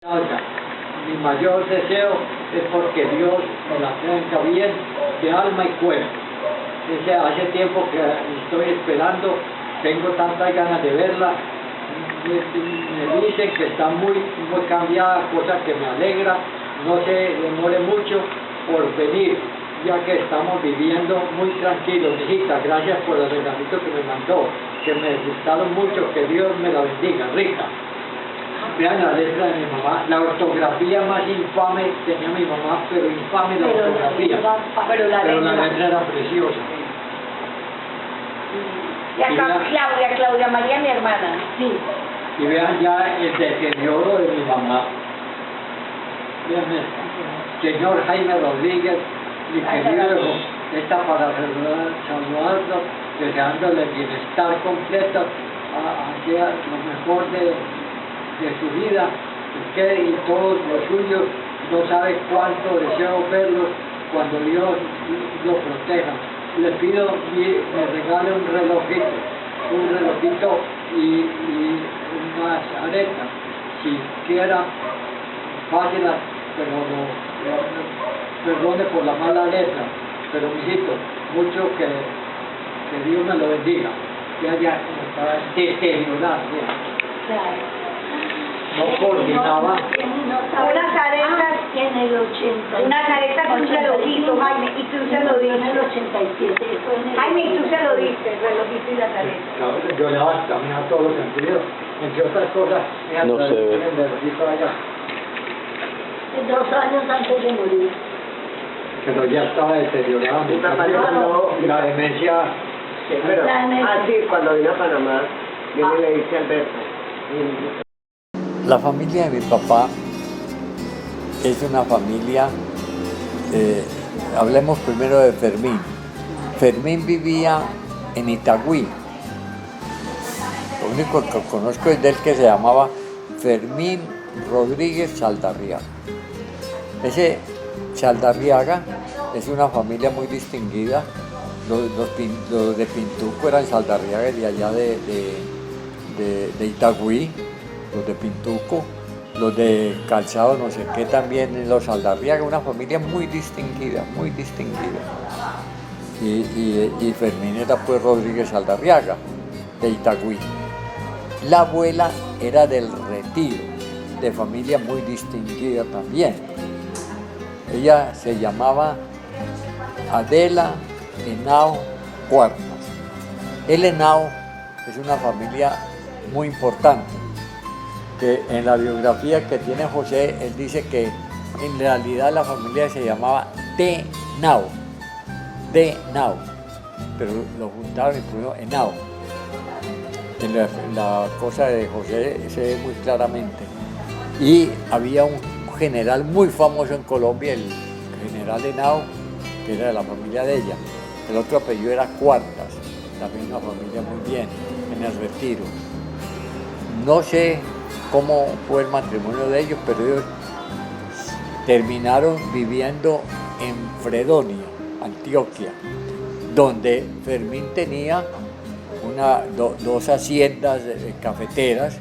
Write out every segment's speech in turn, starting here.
Oiga, mi mayor deseo es porque Dios me la tenga bien de alma y cuerpo. Hace tiempo que estoy esperando, tengo tantas ganas de verla. Me dicen que está muy cambiada, cosa que me alegra. No se demore mucho por venir, ya que estamos viviendo muy tranquilos. Hijita, gracias por los regalitos que me mandó, que me gustaron mucho, que Dios me la bendiga. Rica. Vean la letra de mi mamá, la ortografía más infame tenía mi mamá, pero infame la ortografía. Pero la letra era preciosa. Y acá Claudia María, mi hermana. Sí. Y vean ya el deterioro de mi mamá. Vean esto. Señor Jaime Rodríguez, mi querido hijo, está para saludarlo, deseándole bienestar completo, lo mejor de su vida, usted y todos los suyos. No sabe cuánto deseo verlos cuando Dios lo proteja. Le pido me regale un relojito y unas aretas, si quiera, fáciles, pero perdone por la mala letra, pero mijito, mucho que Dios me lo bendiga. Ya como estaba deteriorado. No coordinaba. Unas aretas en el 80. Unas aretas con un relojito, Jaime, y tú se lo dices. En el 87. Jaime, y tú se lo dices, el relojito y las aretas. Yo le daba también a todos los sentidos, entre otras cosas, no sé. el relojito allá. 2 años antes de morir. Pero ya estaba deteriorado. La demencia. Sí, pero, sí, cuando vino a Panamá, yo le dije a Alberto. La familia de mi papá es una familia, hablemos primero de Fermín. Fermín vivía en Itagüí. Lo único que conozco es de él, que se llamaba Fermín Rodríguez Saldarriaga. Ese Saldarriaga es una familia muy distinguida. Los de Pintuco eran Saldarriaga de allá de Itagüí. Los de Pintuco, los de Calzado, no sé qué, también los Saldarriaga, una familia muy distinguida, muy distinguida. Y Fermín era pues Rodríguez Saldarriaga, de Itagüí. La abuela era del Retiro, de familia muy distinguida también. Ella se llamaba Adela Henao Cuartas. El Henao es una familia muy importante, que en la biografía que tiene José, él dice que en realidad la familia se llamaba de Nao, pero lo juntaron y pusieron Henao. En la cosa de José se ve muy claramente. Y había un general muy famoso en Colombia, el general Henao, que era de la familia de ella. El otro apellido era Cuartas, también una familia muy bien, en el Retiro. No sé cómo fue el matrimonio de ellos, pero ellos terminaron viviendo en Fredonia, Antioquia, donde Fermín tenía dos haciendas cafeteras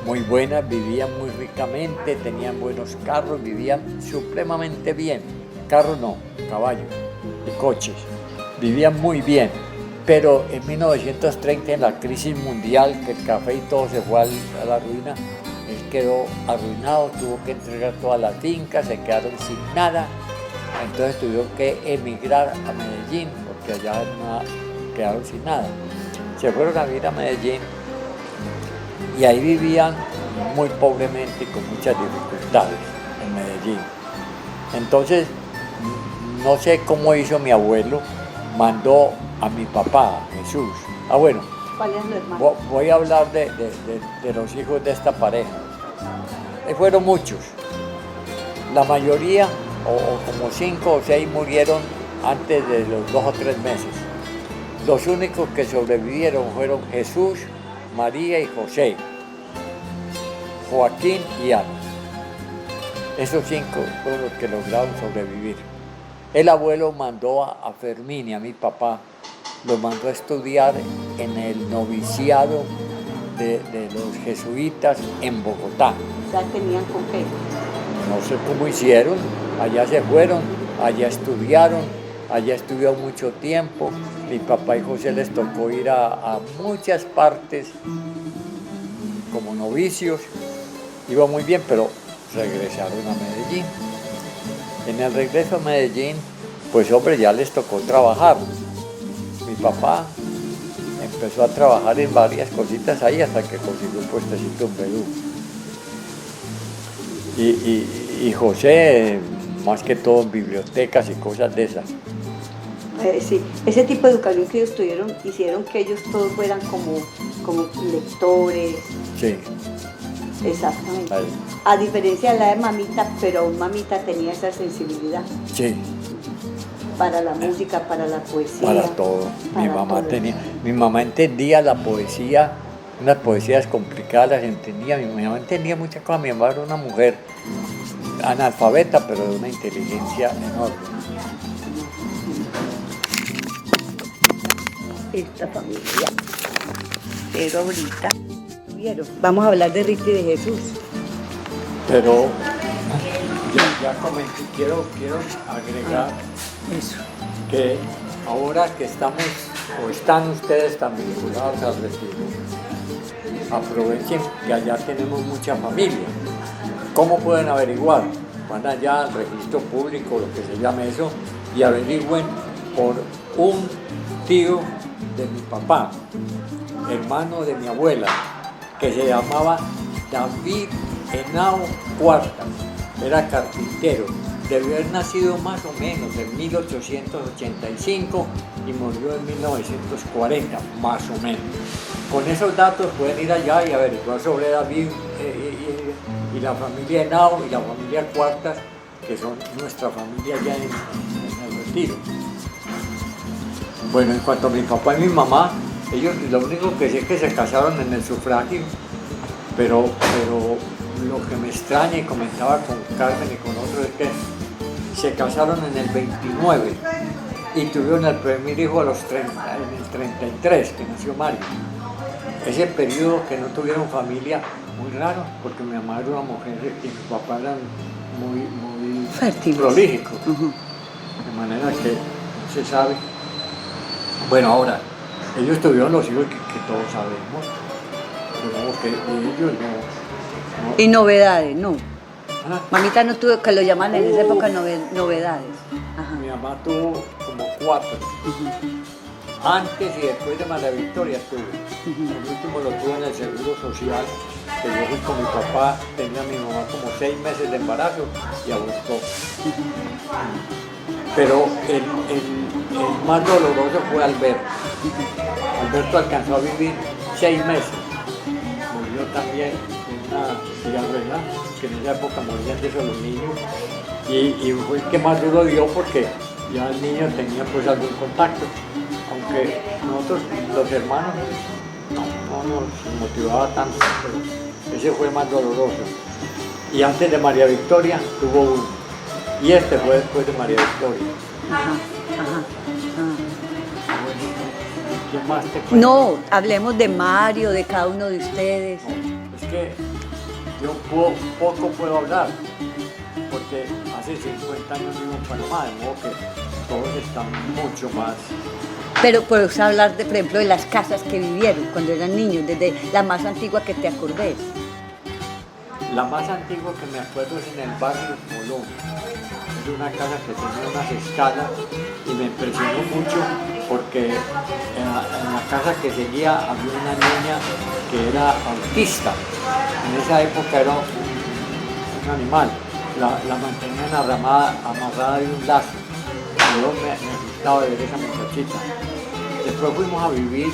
muy buenas, vivían muy ricamente, tenían buenos carros, vivían supremamente bien. Carros no, caballos y coches, vivían muy bien. Pero en 1930, en la crisis mundial, que el café y todo se fue a la ruina, él quedó arruinado, tuvo que entregar todas las fincas, se quedaron sin nada. Entonces tuvieron que emigrar a Medellín, porque allá quedaron sin nada. Se fueron a vivir a Medellín y ahí vivían muy pobremente y con muchas dificultades en Medellín. Entonces, no sé cómo hizo mi abuelo, mandó a mi papá, Jesús. Bueno, ¿cuál es su hermano? Voy a hablar de los hijos de esta pareja. Fueron muchos. La mayoría, o como 5 o 6, murieron antes de los 2 o 3 meses. Los únicos que sobrevivieron fueron Jesús, María y José, Joaquín y Ana. Esos 5 fueron los que lograron sobrevivir. El abuelo mandó a Fermín y a mi papá, los mandó a estudiar en el noviciado de los jesuitas en Bogotá. Ya tenían con qué. no sé cómo hicieron, allá se fueron, allá estudiaron, allá estuvieron mucho tiempo. Mi papá y José les tocó ir a muchas partes como novicios, iba muy bien, pero regresaron a Medellín. En el regreso a Medellín, pues hombre, ya les tocó trabajar. Mi papá empezó a trabajar en varias cositas ahí hasta que consiguió un puestecito en Perú. Y José, más que todo en bibliotecas y cosas de esas. Sí, ese tipo de educación que ellos tuvieron hicieron que ellos todos fueran como lectores. Sí. Exactamente. Ahí. A diferencia de la de mamita, pero aún mamita tenía esa sensibilidad Sí, para la música, para la poesía. para todo. Mi mamá entendía la poesía, unas poesías complicadas las entendía. Mi mamá entendía muchas cosas. Mi mamá era una mujer analfabeta, pero de una inteligencia enorme. Esta familia. Pero ahorita, ¿vieron? Vamos a hablar de Rita y de Jesús. Pero ya comenté, quiero agregar Eso. que ahora que estamos, o están ustedes tan vinculados al retiro, aprovechen que allá tenemos mucha familia. ¿Cómo pueden averiguar? Van allá al registro público, lo que se llame eso, y averigüen por un tío de mi papá, hermano de mi abuela, que se llamaba David Henao Cuartas, era carpintero, debió haber nacido más o menos en 1885 y murió en 1940, más o menos. Con esos datos pueden ir allá y averiguar sobre David y la familia Henao y la familia Cuartas, que son nuestra familia allá en el retiro. Bueno, en cuanto a mi papá y mi mamá, ellos lo único que sé es que se casaron en el sufragio, pero lo que me extraña, y comentaba con Carmen y con otros, es que se casaron en el 29 y tuvieron el primer hijo a los 30, en el 33, que nació Mario. Ese periodo que no tuvieron familia, muy raro, porque mi mamá era una mujer y mi papá eran muy Fértiles. prolíficos, Uh-huh. de manera que no se sabe. Bueno, ahora, ellos tuvieron los hijos que todos sabemos, pero que ellos no. Y novedades, no. Ah, Mamita no tuvo, que lo llaman en esa época novedades. Ajá. mi mamá tuvo como 4. Antes y después de María Victoria tuve. El último lo tuve en el Seguro Social, que yo fui con mi papá, tenía a mi mamá como 6 meses de embarazo y abortó. Pero el más doloroso fue Alberto. Alberto alcanzó a vivir 6 meses. Murió también en una diarrea, que en esa época morían de eso los niños. Y fue el que más duro dio porque ya el niño tenía pues algún contacto. Aunque nosotros, los hermanos, no nos motivaba tanto, pero ese fue más doloroso. Y antes de María Victoria tuvo uno. Y este fue después de María Victoria. Ajá. Bueno, ¿qué más te cuento? No, hablemos de Mario, de cada uno de ustedes. Es que yo poco puedo hablar, porque hace 50 años vivo en Panamá, de modo que todos están mucho más. Pero puedes hablar, por ejemplo, de las casas que vivieron cuando eran niños, desde la más antigua que te acordes. La más antigua que me acuerdo es en el barrio Colón. Es una casa que tenía unas escalas y me impresionó mucho porque en la casa que seguía había una niña que era autista. En esa época era un animal. La mantenían amarrada de un lazo. Yo me asustaba de ver esa muchachita. Después fuimos a vivir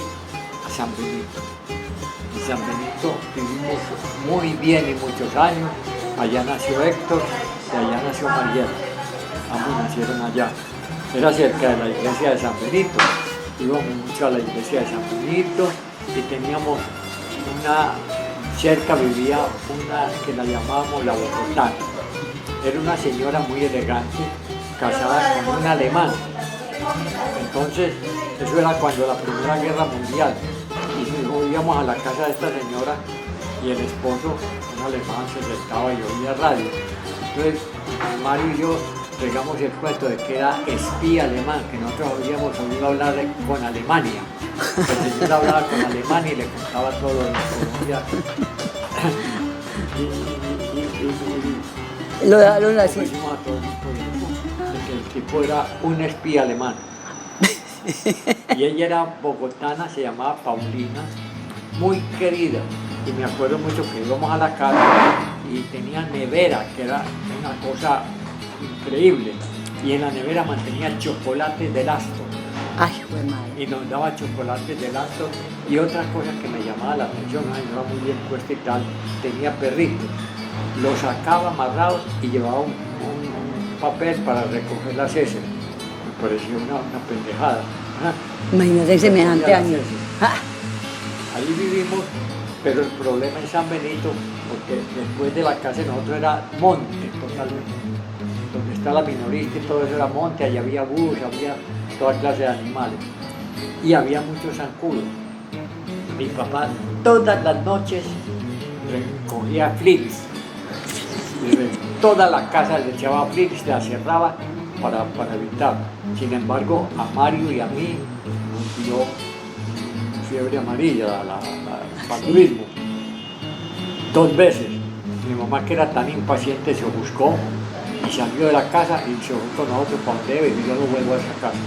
a San Benito. En San Benito vivimos muy bien y muchos años. Allá nació Héctor y allá nació Mariela. Ambos nacieron allá. Era cerca de la iglesia de San Benito. Íbamos mucho a la iglesia de San Benito y teníamos cerca vivía una que la llamábamos la Bogotana. Era una señora muy elegante, casada con un alemán. Entonces, eso era cuando la Primera Guerra Mundial. Y íbamos a la casa de esta señora y el esposo, un alemán se sentaba y oía radio. Entonces, Mario y yo pegamos el cuento de que era espía alemán, que nosotros habíamos oído hablar con Alemania. El señor hablaba con Alemania y le contaba todo lo de Colombia. Lo dejaron así. De que el tipo era un espía alemán. Y ella era bogotana, se llamaba Paulina, muy querida. Y me acuerdo mucho que íbamos a la casa y tenía nevera, que era una cosa increíble. Y en la nevera mantenía chocolates del Astor. Ay, güey, madre. Y nos daba chocolates del Astor. Y otra cosa que me llamaba la atención, ay, no era muy bien puesta y tal, tenía perritos. Los sacaba amarrados y llevaba un papel para recoger las heces. Me pareció una pendejada. Imagínate semejante año. Ahí vivimos, pero el problema en San Benito, porque después de la casa de nosotros era monte totalmente. Donde está la minorista y todo eso era monte, allá había bus, había toda clase de animales. Y había muchos zancudos. Mi papá todas las noches recogía flips. Toda la casa le echaba flips, la cerraba para evitar. Sin embargo, a Mario y a mí nos dio fiebre amarilla, el paludismo. 2 veces. Mi mamá, que era tan impaciente, se buscó y salió de la casa y se fue con nosotros para donde Eva, y yo no vuelvo a esa casa.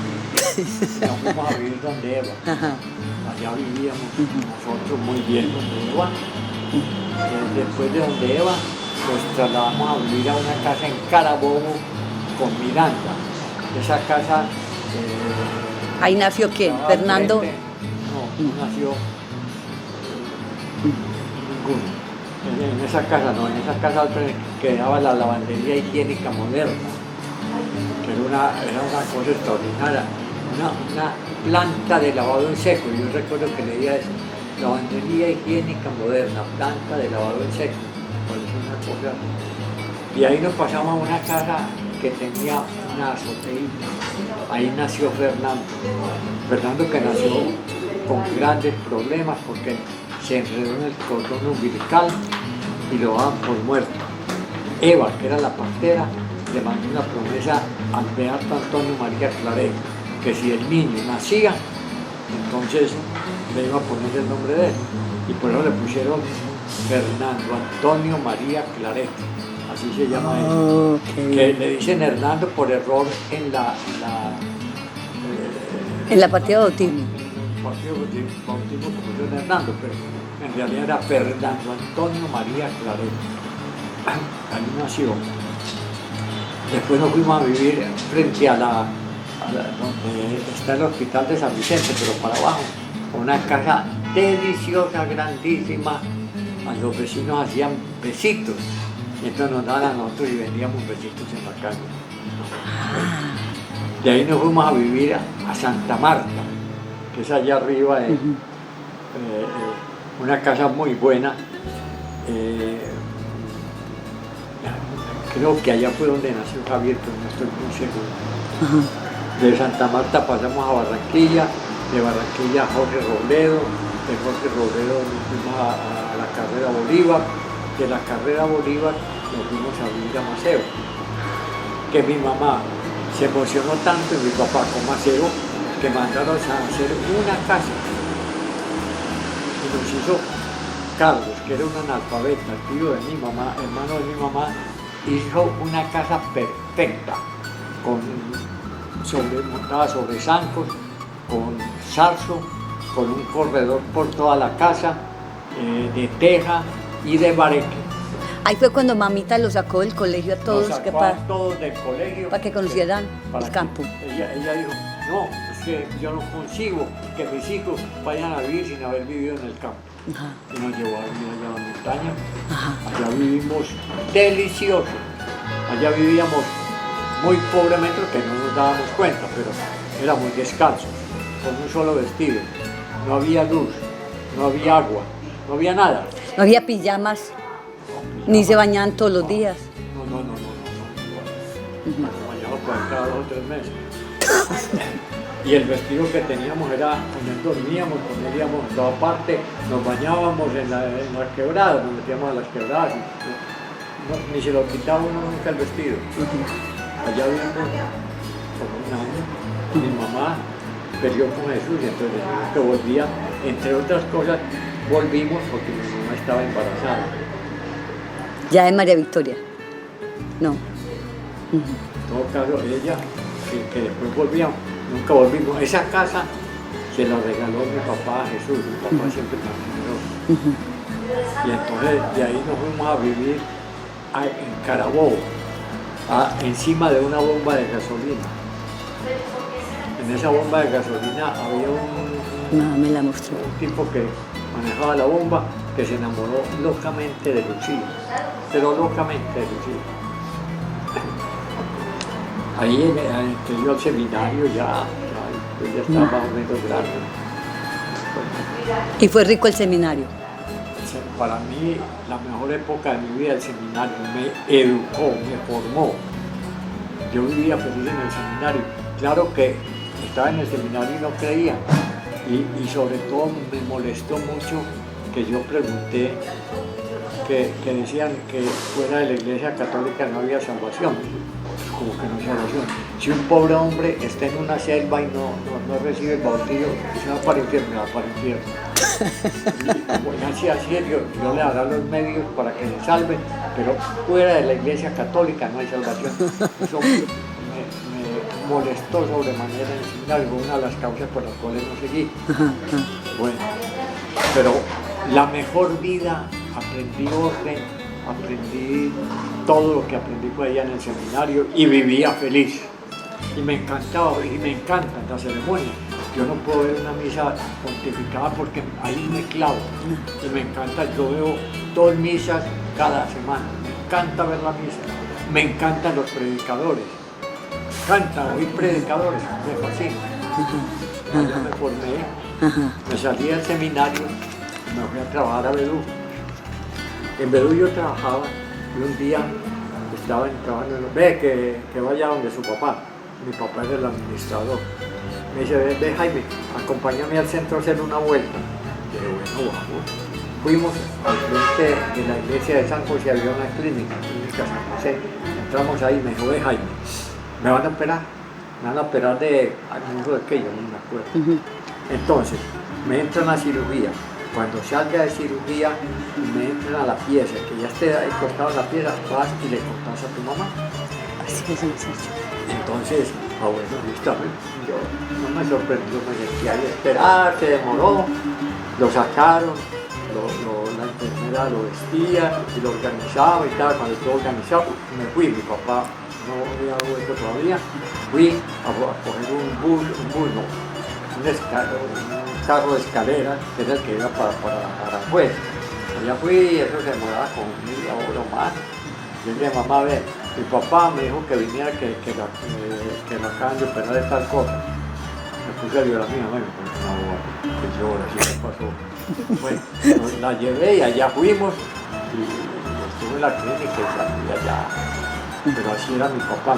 Nos fuimos a vivir donde Eva. Allá vivíamos nosotros muy bien donde Eva. Después de donde Eva, nos trasladamos a vivir a una casa en Carabobo con Miranda. Esa casa... ¿Ahí nació quién? ¿Fernando? No nació ninguno. En esa casa no, en esa casa quedaba la lavandería higiénica moderna, que era una cosa extraordinaria, una planta de lavado en seco. Yo recuerdo que leía eso, lavandería higiénica moderna, planta de lavado en seco. Una cosa. Y ahí nos pasamos a una casa que tenía una azoteína. Ahí nació Fernando. Fernando, que nació con grandes problemas porque se enredó en el cordón umbilical y lo daban por muerto. Eva, que era la partera, le mandó una promesa al beato Antonio María Claret, que si el niño nacía, entonces le iba a poner el nombre de él. Y por eso le pusieron Fernando Antonio María Claret, así se llama él. Okay. Que le dicen Hernando por error en En la partida de bautismo. partido de bautismo como de Hernando, pero en realidad era Fernando Antonio María Claret. Ahí nació. Después nos fuimos a vivir frente a donde está el hospital de San Vicente, pero para abajo, una casa deliciosa, grandísima. A los vecinos hacían besitos, y entonces nos daban a nosotros y vendíamos besitos en la calle. De ahí nos fuimos a vivir a Santa Marta, que es allá arriba, una casa muy buena. Creo que allá fue donde nació Javier, pero no estoy muy seguro. De Santa Marta pasamos a Barranquilla, de Barranquilla a Jorge Robledo, de Jorge Robledo nos fuimos a la Carrera Bolívar, de la Carrera Bolívar nos fuimos a vivir a Maceo, que mi mamá se emocionó tanto y mi papá con Maceo que mandaron a hacer una casa y nos hizo Carlos, que era un analfabeta, tío de mi mamá, hermano de mi mamá, hizo una casa perfecta, montada sobre zancos, con zarzo, con un corredor por toda la casa, de teja y de bareque. Ahí fue cuando mamita lo sacó del colegio a todos, Nos que sacó a todos del colegio. para que conocieran el campo. Ella dijo, no, es que yo no consigo que mis hijos vayan a vivir sin haber vivido en el campo. Ajá. Y nos llevó a vivir allá a la montaña. Ajá. Allá vivimos delicioso. Allá vivíamos muy pobremente, que no nos dábamos cuenta, pero éramos descalzos, con un solo vestido. No había luz, no había agua, no había nada. No había pijamas, ni se bañaban todos los días. No. Nos bañamos por cada 2 o 3 meses. Y el vestido que teníamos era, con él dormíamos, con él íamos a toda parte, nos bañábamos en las quebradas, nos metíamos a las quebradas. Ni se lo quitaba uno nunca el vestido. Allá vivimos como un año. Mi mamá peleó con Jesús y entonces dijo que volvía, entre otras cosas, volvimos porque mi mamá estaba embarazada. Ya de María Victoria. No. En todo caso, ella, que después volvíamos, nunca volvimos. Esa casa se la regaló mi papá a Jesús, mi papá siempre tan generoso. Y entonces de ahí nos fuimos a vivir en Carabobo, encima de una bomba de gasolina. En esa bomba de gasolina había No, me la mostró. un tipo que manejaba la bomba que se enamoró locamente de Lucía, pero locamente de Lucía. Ahí entré yo al seminario, ya estaba más o menos grande. ¿Y fue rico el seminario? Para mí, la mejor época de mi vida, el seminario, me educó, me formó. Yo vivía feliz en el seminario. Claro que estaba en el seminario y no creía. Y sobre todo me molestó mucho que yo pregunté que decían que fuera de la Iglesia Católica no había salvación. Como que no hay salvación. Si un pobre hombre está en una selva y no recibe el bautismo, se va para el infierno, va para el infierno. Y como así, yo le daré los medios para que se salve, pero fuera de la Iglesia Católica no hay salvación. Eso me molestó sobremanera en el seminario, fue una de las causas por las cuales no seguí. Bueno, pero la mejor vida, aprendí orden, aprendí todo lo que aprendí por allá en el seminario y vivía feliz. Y me encantaba, y me encantan las ceremonias. Yo no puedo ver una misa pontificada porque ahí me clavo. Y me encanta, yo veo 2 misas cada semana. Me encanta ver la misa. Me encantan los predicadores. Me encanta oír predicadores, me fascina. Yo me formé, me salí del seminario, me fui a trabajar a Bedú. En Bedú yo trabajaba y un día estaba trabajando, ve que vaya donde su papá. Mi papá era el administrador. Me dice, ve Jaime, acompáñame al centro a hacer una vuelta. Yo dije, bueno, vamos. Fuimos al frente de la iglesia de San José, había una clínica San José. Entramos ahí y me dijo, ve Jaime, ¿me van a operar? Me van a operar de algo de aquello, no me acuerdo. Entonces, me entran a cirugía. Cuando salga de cirugía, me entran a la pieza, que ya esté ahí cortado la pieza, vas y le cortas a tu mamá. Así es, muchacho. Entonces, bueno, listo, yo no me sorprendió, me sentí ahí a esperar, se demoró, lo sacaron, la enfermera lo vestía y lo organizaba y tal. Cuando estuvo organizado, me fui, mi papá no había vuelto todavía, fui a coger un carro de escalera, que era el que iba para Aranjuez. Allá fui y eso se demoraba como media hora o más. Yo le dije, mamá, ve, mi papá me dijo que viniera, que lo acaban de operar de tal cosa. Me puse a llorar a mi mamá y me puse una boba, que llora, así me pasó. Bueno, la llevé y allá fuimos y estuve en la clínica y salí allá. Pero así era mi papá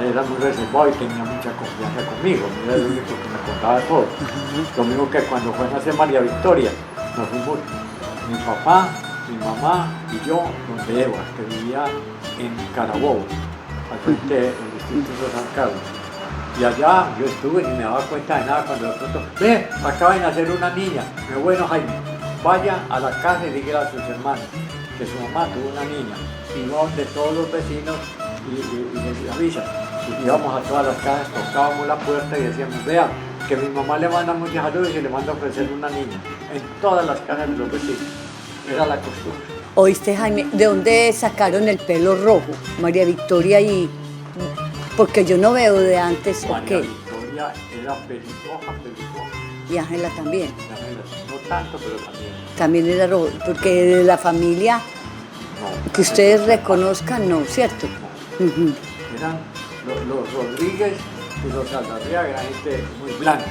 era muy reservado y tenía mucha confianza conmigo, era el único que me contaba todo. Lo mismo que cuando fue a nacer María Victoria, nos fuimos mi papá, mi mamá y yo, donde Eva, que vivía en Carabobo, al frente del Distrito de San Carlos. Y allá yo estuve y ni me daba cuenta de nada cuando de pronto, ve, acaba de nacer una niña. Me dijo, bueno Jaime, vaya a la casa y dígale a sus hermanos que su mamá tuvo una niña. Y iba donde todos los vecinos y les avisan. Y íbamos a todas las casas, tocábamos la puerta y decíamos, vea, que mi mamá le manda muchos saludos y le manda a ofrecer una niña. En todas las casas de los vecinos. Era la costumbre. ¿Oíste, Jaime? ¿De dónde sacaron el pelo rojo? María Victoria y... Porque yo no veo de antes, ¿o María qué? Victoria era pelirroja. Y Ángela también. No tanto, pero también. También era rojo, porque de la familia No. que ustedes reconozcan, no, ¿cierto? No. Eran los Rodríguez y los Saldarriaga, eran gente muy blanca.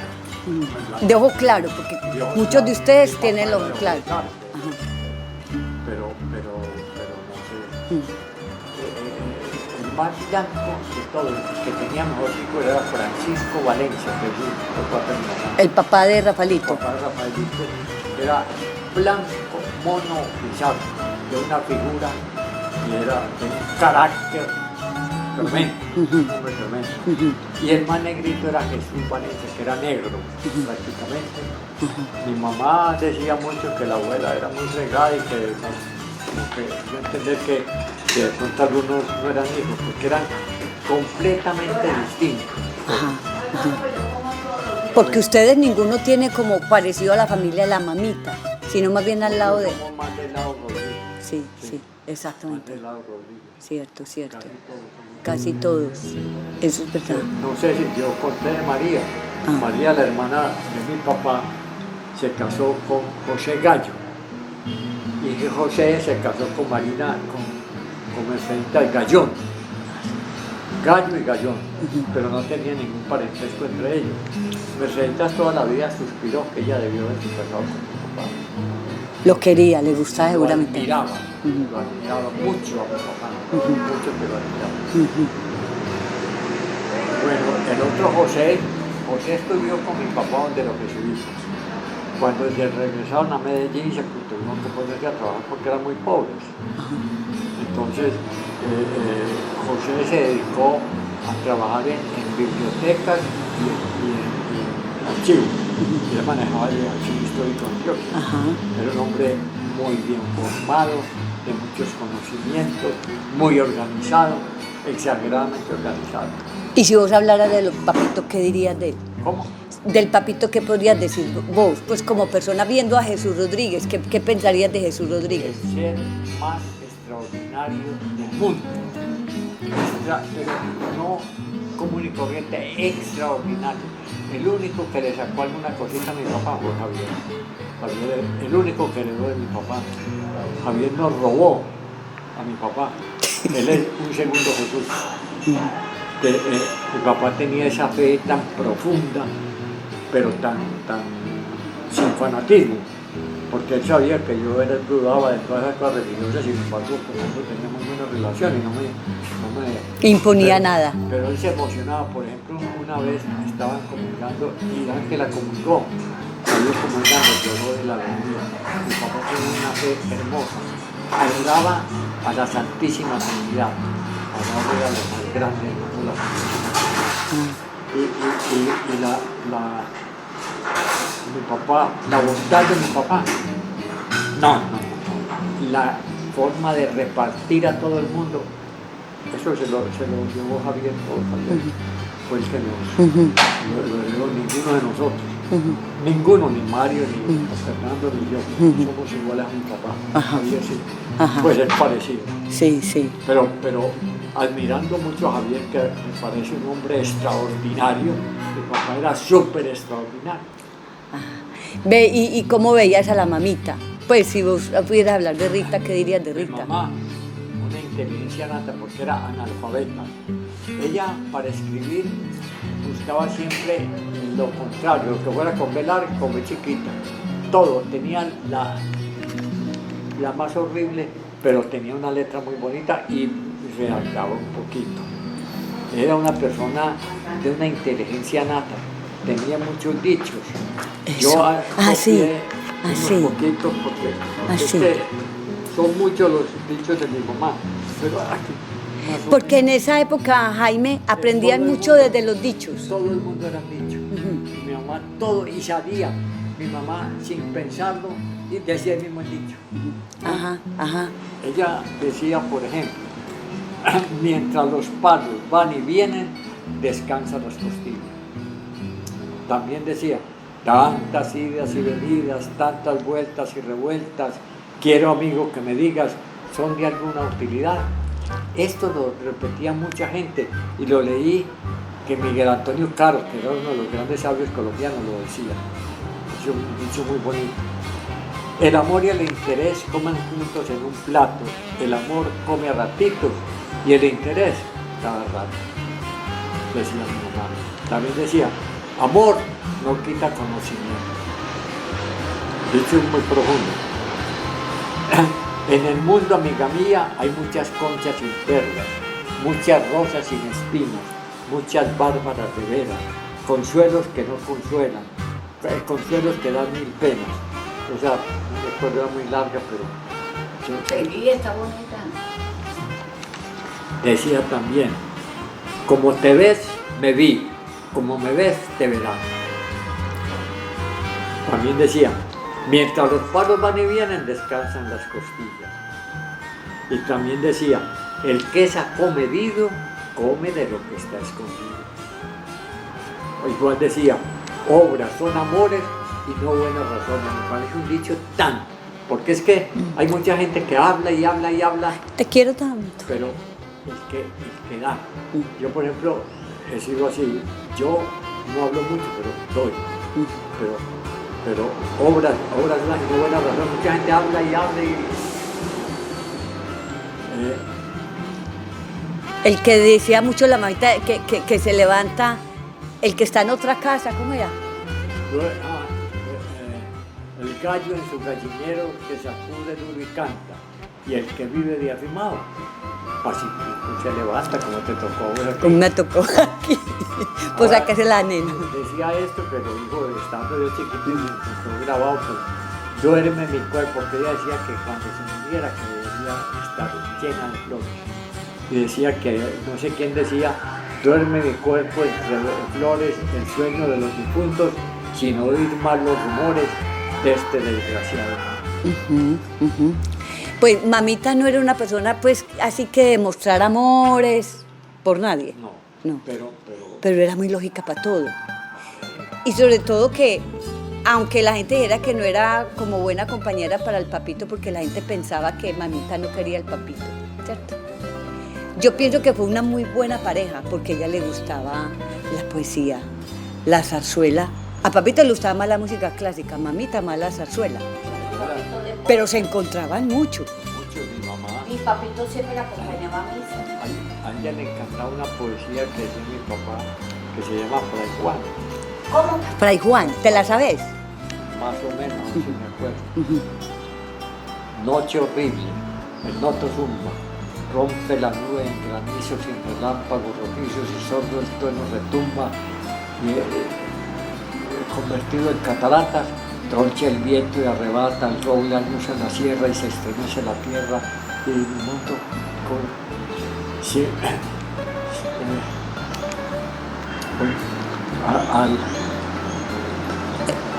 Muy blanca. De ojo claro, porque De ojo muchos claro. de ustedes Mi papá tienen el era ojo de claro. Ajá. Pero no sé. más blanco de todos, el que tenía mejor figura era Francisco Valencia, que es el papá de mi mamá. El papá de El Rafaelito. papá de Rafaelito era blanco, mono, pisado, de una figura y era de un carácter tremendo, un hombre tremendo. Y el más negrito era Jesús Valencia, que era negro prácticamente. Mi mamá decía mucho que la abuela era muy regada y que, como que yo entender que de pronto algunos no eran hijos, porque eran completamente distintos. Porque ustedes ninguno tiene como parecido a la familia de la mamita, sino más bien al lado de... Somos más del lado Rodríguez. Sí, sí, Más exactamente. del lado Rodríguez. Cierto, cierto. Casi todos somos. Casi todos. Eso es verdad. No sé si yo conté de María. María, la hermana de mi papá, se casó con José Gallo. Y José se casó con Marina, con Mercedita y Gallón. Gallo y Gallón, pero no tenía ningún parentesco entre ellos. Mercedita toda la vida suspiró que ella debió haberse casado con mi papá. Lo quería, le gustaba seguramente. Lo admiraba mucho a mi papá, mucho que lo admiraba. Bueno, el otro José estudió con mi papá donde los jesuitas. Cuando regresaron a Medellín se tuvieron que ponerse a trabajar porque eran muy pobres. Entonces, José se dedicó a trabajar en bibliotecas y en archivos. Y él manejaba el archivo histórico de Antioquia. Era un hombre muy bien formado, de muchos conocimientos, muy organizado, exageradamente organizado. Y si vos hablaras de los papitos, ¿qué dirías de él? ¿Cómo? Del papito, ¿qué podrías decir vos? Pues como persona viendo a Jesús Rodríguez, ¿qué pensarías de Jesús Rodríguez? El ser más extraordinario del mundo. Pero no común y corriente, extraordinario. El único que le sacó alguna cosita a mi papá fue Javier. Javier, el único que heredó de mi papá. Javier nos robó a mi papá. Él es un segundo Jesús. Mi papá tenía esa fe tan profunda, pero tan sin fanatismo, porque él sabía que yo dudaba de todas esas cosas religiosas, sin embargo, con él tenía muy buena relación y no me imponía nada. Pero él se emocionaba. Por ejemplo, una vez estaban comulgando y Ángela comulgó, salió comulgando, lloró de la alegría. Mi papá tenía una fe hermosa, adoraba a la Santísima Trinidad, adoraba a lo más grande de la Santísima. Mi papá, la bondad de mi papá, no, la forma de repartir a todo el mundo, eso se lo llevó Javier, fue el que lo heredó, ninguno de nosotros, ninguno, ni Mario, ni Fernando, ni yo, somos iguales a mi papá. Javier sí, pues es parecido. Sí. Pero admirando mucho a Javier, que me parece un hombre extraordinario, mi papá era súper extraordinario. Ve, ¿y cómo veías a la mamita? Pues si vos pudieras hablar de Rita, ¿qué dirías de Rita? Mi mamá, una inteligencia nata porque era analfabeta. Ella, para escribir, buscaba siempre lo contrario, lo que fuera con B larga y con B chiquita. Todo, tenía la más horrible, pero tenía una letra muy bonita y redactaba un poquito. Era una persona de una inteligencia nata, tenía muchos dichos. Eso. Yo unos poquitos porque son muchos los dichos de mi mamá. Pero porque en esa época, Jaime, aprendían mucho desde los dichos. Todo el mundo era dicho. Mi mamá todo, y sabía, mi mamá sin pensarlo, y decía el mismo dicho. Ella decía, por ejemplo, mientras los palos van y vienen, descansan las costillas. También decía, tantas idas y venidas, tantas vueltas y revueltas, quiero, amigo, que me digas, ¿son de alguna utilidad? Esto lo repetía mucha gente y lo leí que Miguel Antonio Caro, que era uno de los grandes sabios colombianos, lo decía. Es un dicho muy bonito. El amor y el interés comen juntos en un plato. El amor come a ratitos y el interés cada rato, decía mi mamá. También decía, amor no quita conocimiento. Dicho muy profundo. En el mundo, amiga mía, hay muchas conchas y perlas, muchas rosas sin espinas, muchas bárbaras de veras, consuelos que no consuelan, consuelos que dan mil penas. O sea, me acuerdo, era muy larga, pero... Feliz, está bonita. Decía también, como te ves, me vi, como me ves, te verás. También decía, mientras los palos van y vienen, descansan las costillas. Y también decía, el que sacó medido, come de lo que está escondido. O igual decía, obras son amores y no buenas razones. Me parece un dicho tan, porque es que hay mucha gente que habla y habla y habla, Te quiero tanto. pero el que da. Yo, por ejemplo, he sido así, yo no hablo mucho, pero doy. Pero obras y no buenas razones. Mucha gente habla y habla y... El que decía mucho la mamita que se levanta, el que está en otra casa, ¿cómo era? El gallo en su gallinero que sacude duro y canta, y el que vive de arrimado, así se levanta como te tocó ver aquí. Como me tocó aquí. Pues acá es la nena. Decía esto, pero dijo, estando yo chiquitito, me grabado, pues, duerme mi cuerpo, porque ella decía que cuando se muriera que debía estar llena de flores. Y decía que, no sé quién decía, duerme mi cuerpo entre flores, el sueño de los difuntos, sin oír más los rumores de este desgraciado. Pues mamita no era una persona pues así que demostrar amores por nadie. No. Pero era muy lógica para todo. Y sobre todo que, aunque la gente dijera que no era como buena compañera para el papito, porque la gente pensaba que mamita no quería el papito, ¿cierto? Yo pienso que fue una muy buena pareja, porque a ella le gustaba la poesía, la zarzuela. A papito le gustaba más la música clásica, a mamita más la zarzuela. Pero se encontraban mucho. Mucho mi mamá. Y papito siempre la acompañaba a misa. A ella le encantaba una poesía que decía mi papá, que se llama Fray Juan. ¿Cómo? Fray Juan, ¿te la sabes? Más o menos, si me acuerdo. Noche horrible, el noto zumba, rompe la nube en granizo sin relámpagos rojizos y sordo el trueno retumba, y convertido en cataratas, troncha el viento y arrebata el roble años en la sierra y se estremece la tierra y el mundo sí,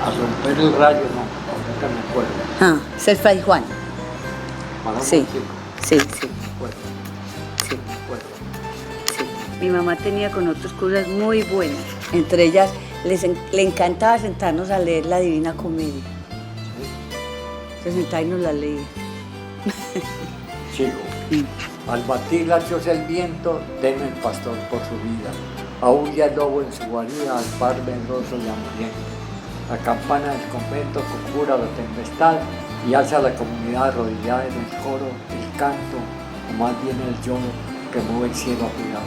al romper el rayo, no, ahorita me acuerdo. Ah, es el Fray Juan. Sí. Sí. Sí. Mi mamá tenía con otras cosas muy buenas. Entre ellas, le encantaba sentarnos a leer la Divina Comedia. Se sentaba y nos la leía. Sigo. Al batir la choza el viento, teme el pastor por su vida. Aúlla el lobo en su guarida, al par venroso y hambriento. La campana del convento conjura la tempestad y alza a la comunidad arrodillada en el coro, el canto, o más bien el lloro que mueve el cielo apurado.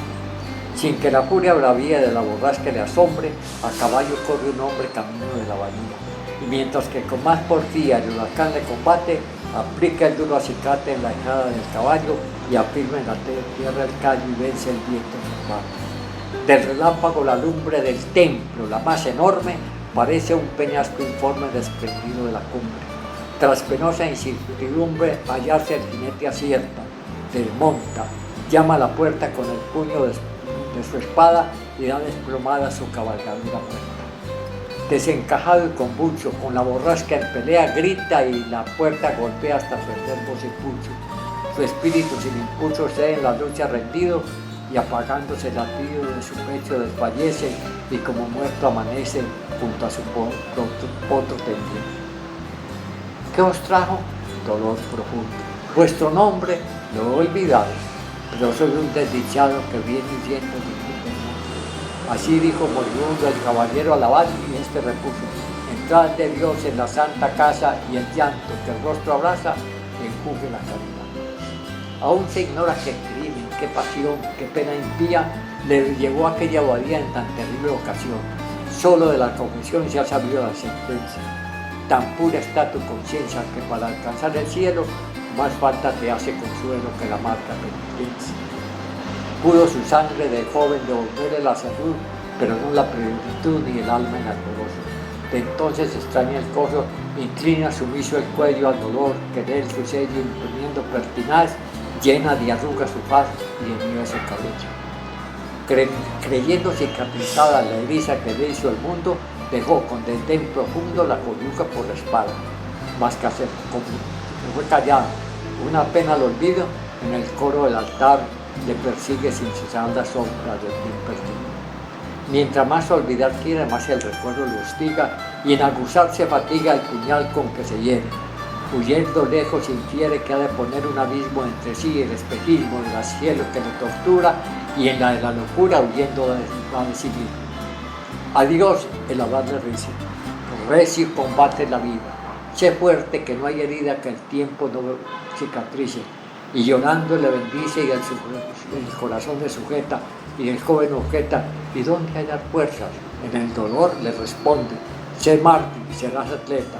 Sin que la furia bravía de la borrasca le asombre, a caballo corre un hombre camino de la bahía. Y mientras que con más porfía el huracán le combate, aplica el duro acicate en la ejada del caballo y afirma en la tierra el callo y vence el viento normal. Del relámpago la lumbre del templo, la más enorme, parece un peñasco informe desprendido de la cumbre. Tras penosa incertidumbre, hallarse el jinete acierta, desmonta, llama a la puerta con el puño de su espada y da desplomada su cabalgadura muerta. Desencajado y convulso, con la borrasca en pelea, grita y la puerta golpea hasta perder voz y pulso. Su espíritu sin impulso cede en la lucha rendido y apagándose el latido de su pecho desfallece y como muerto amanece junto a su potro tendido. ¿Qué os trajo? Dolor profundo. Vuestro nombre lo he olvidado, pero soy un desdichado que viene huyendo de mi pena. Así dijo moribundo el caballero al abad y este repuso: entrad de Dios en la santa casa y el llanto que el rostro abraza enjugue la caridad. Aún se ignora qué crimen, qué pasión, qué pena impía le llevó a aquella abadía en tan terrible ocasión. Solo de la confesión se ha sabido la sentencia. Tan pura está tu conciencia que para alcanzar el cielo más falta te hace consuelo que la marca penitencia. pudo su sangre de joven devolverle la salud, pero no la plenitud ni el alma en alborozo. De entonces extraña el coso, inclina sumiso el cuello al dolor, que de él su sello imponiendo pertinaz, llena de arrugas su faz y de nieve su cabello. Creyendo cicatrizada la herida que le hizo el mundo, dejó con desdén profundo la coyuca por la espada, mas que fue callado. Una pena al olvido, en el coro del altar le persigue sin cesar la sombra del bien perdido. Mientras más olvidar quiere, más el recuerdo lo hostiga, y en aguzarse fatiga el puñal con que se hiere. Huyendo lejos infiere que ha de poner un abismo entre sí y el espejismo del cielo que lo tortura, y en la de la locura huyendo va de sí mismo. Adiós el abad de Ricio, recio combate la vida, sé fuerte que no hay herida que el tiempo no cicatrice, y llorando le bendice y el corazón le sujeta, y el joven objeta, ¿y dónde hallar fuerzas? En el dolor le responde, sé mártir, serás atleta.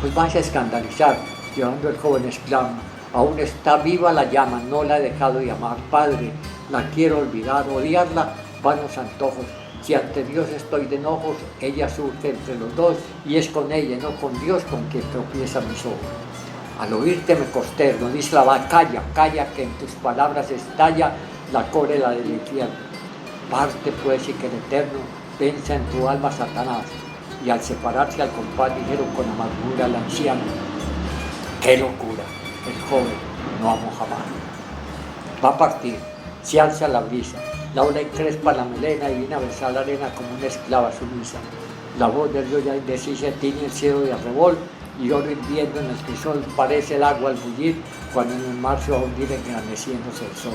Pues vas a escandalizar, llorando el joven exclama, aún está viva la llama, no la he dejado de amar, Padre, la quiero olvidar, odiarla, vanos antojos. Si ante Dios estoy de enojos, ella surge entre los dos, y es con ella, no con Dios, con quien tropieza mis ojos. Al oírte me consterno, dice la abad, calla, calla, que en tus palabras estalla la cólera del infierno. Parte pues y que el Eterno pensa en tu alma Satanás. Y al separarse al compás dijeron con amargura al anciano, ¡qué locura! El joven no amó jamás. Va a partir, se alza la brisa, la ola encrespa la melena y viene a besar la arena como una esclava sumisa. La voz del río ya indecisa tiñe el cielo de arrebol, y oro hirviendo en el crisol parece el agua al bullir, cuando en el mar se va a hundir engrandeciéndose el sol.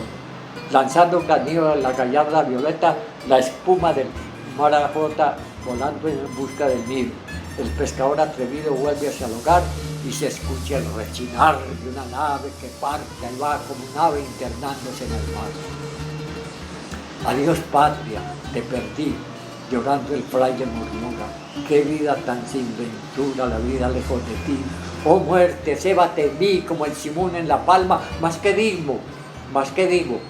Lanzando un granillo a la gallarda violeta, la espuma del mar agota volando en busca del nido. El pescador atrevido vuelve hacia el hogar y se escucha el rechinar de una nave que parte y va como un ave internándose en el mar. Adiós patria, te perdí, llorando el fraile murmura, qué vida tan sin ventura, la vida lejos de ti. Oh muerte, cébate en mí como el simón en la palma, más que digo,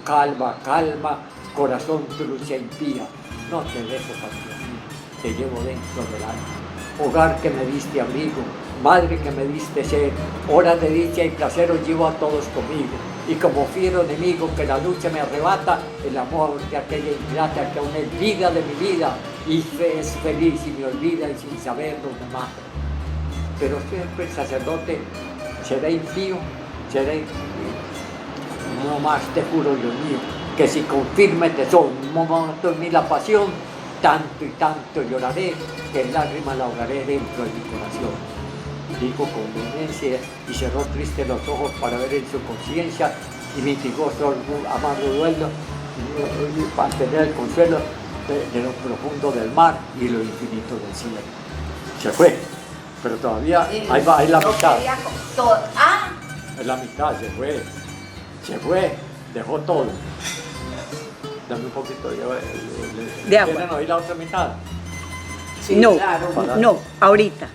calma, calma, corazón tu lucha impía, no te dejo patria mía, te llevo dentro del alma. Hogar que me diste abrigo, madre que me diste ser, horas de dicha y placer os llevo a todos conmigo. Y como fiero enemigo que la lucha me arrebata, el amor de aquella ingrata que aún es vida de mi vida, y es feliz y me olvida y sin saberlo me mata. Pero siempre el sacerdote será impío, no más te juro, Dios mío, que si con firme tesón momento en mí la pasión, tanto y tanto lloraré, que en lágrimas la ahogaré dentro de mi corazón. Dijo con vehemencia y cerró triste los ojos para ver en su conciencia y mitigó su amargo duelo y mantener el consuelo de lo profundo del mar y lo infinito del cielo. Se fue, pero todavía sí, ahí va, ahí la mitad. Es la mitad, se fue, dejó todo. Dame un poquito de agua. ¿Quieren oír la otra mitad? Sí, no, claro. No, ahorita.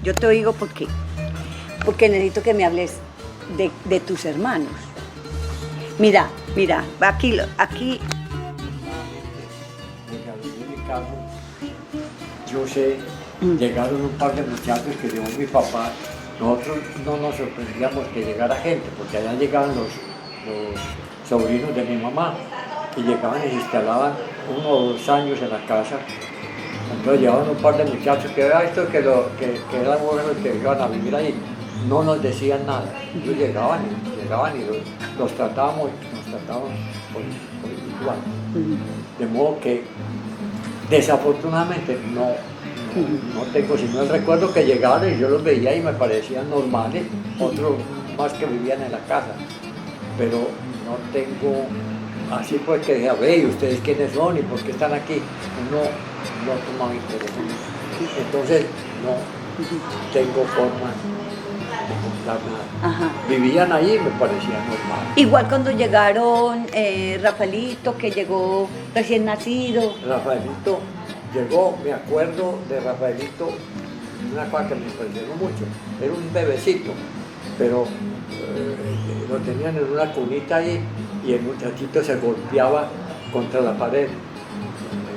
Yo te oigo porque necesito que me hables de tus hermanos. Mira, aquí. Yo sé, llegaron un par de muchachos que llevó mi papá. Nosotros no nos sorprendíamos que llegara gente, porque allá llegaban los sobrinos de mi mamá, y llegaban y se instalaban 1 o 2 años en la casa. Entonces llevaban un par de muchachos que era esto, que eran buenos que iban a vivir ahí. No nos decían nada. Ellos llegaban y los tratábamos por igual. De modo que desafortunadamente no tengo sino el recuerdo que llegaban y yo los veía y me parecían normales, otros más que vivían en la casa. Pero no tengo así pues que dije, ve, ¿y ustedes quiénes son y por qué están aquí? Uno no tomaba interés. Entonces no tengo forma de contar nada. Ajá. Vivían ahí y me parecía normal. Igual cuando llegaron Rafaelito, que llegó recién nacido. Rafaelito llegó, me acuerdo de Rafaelito, una cosa que me impresionó mucho. Era un bebecito, pero lo tenían en una cunita ahí y el muchachito se golpeaba contra la pared.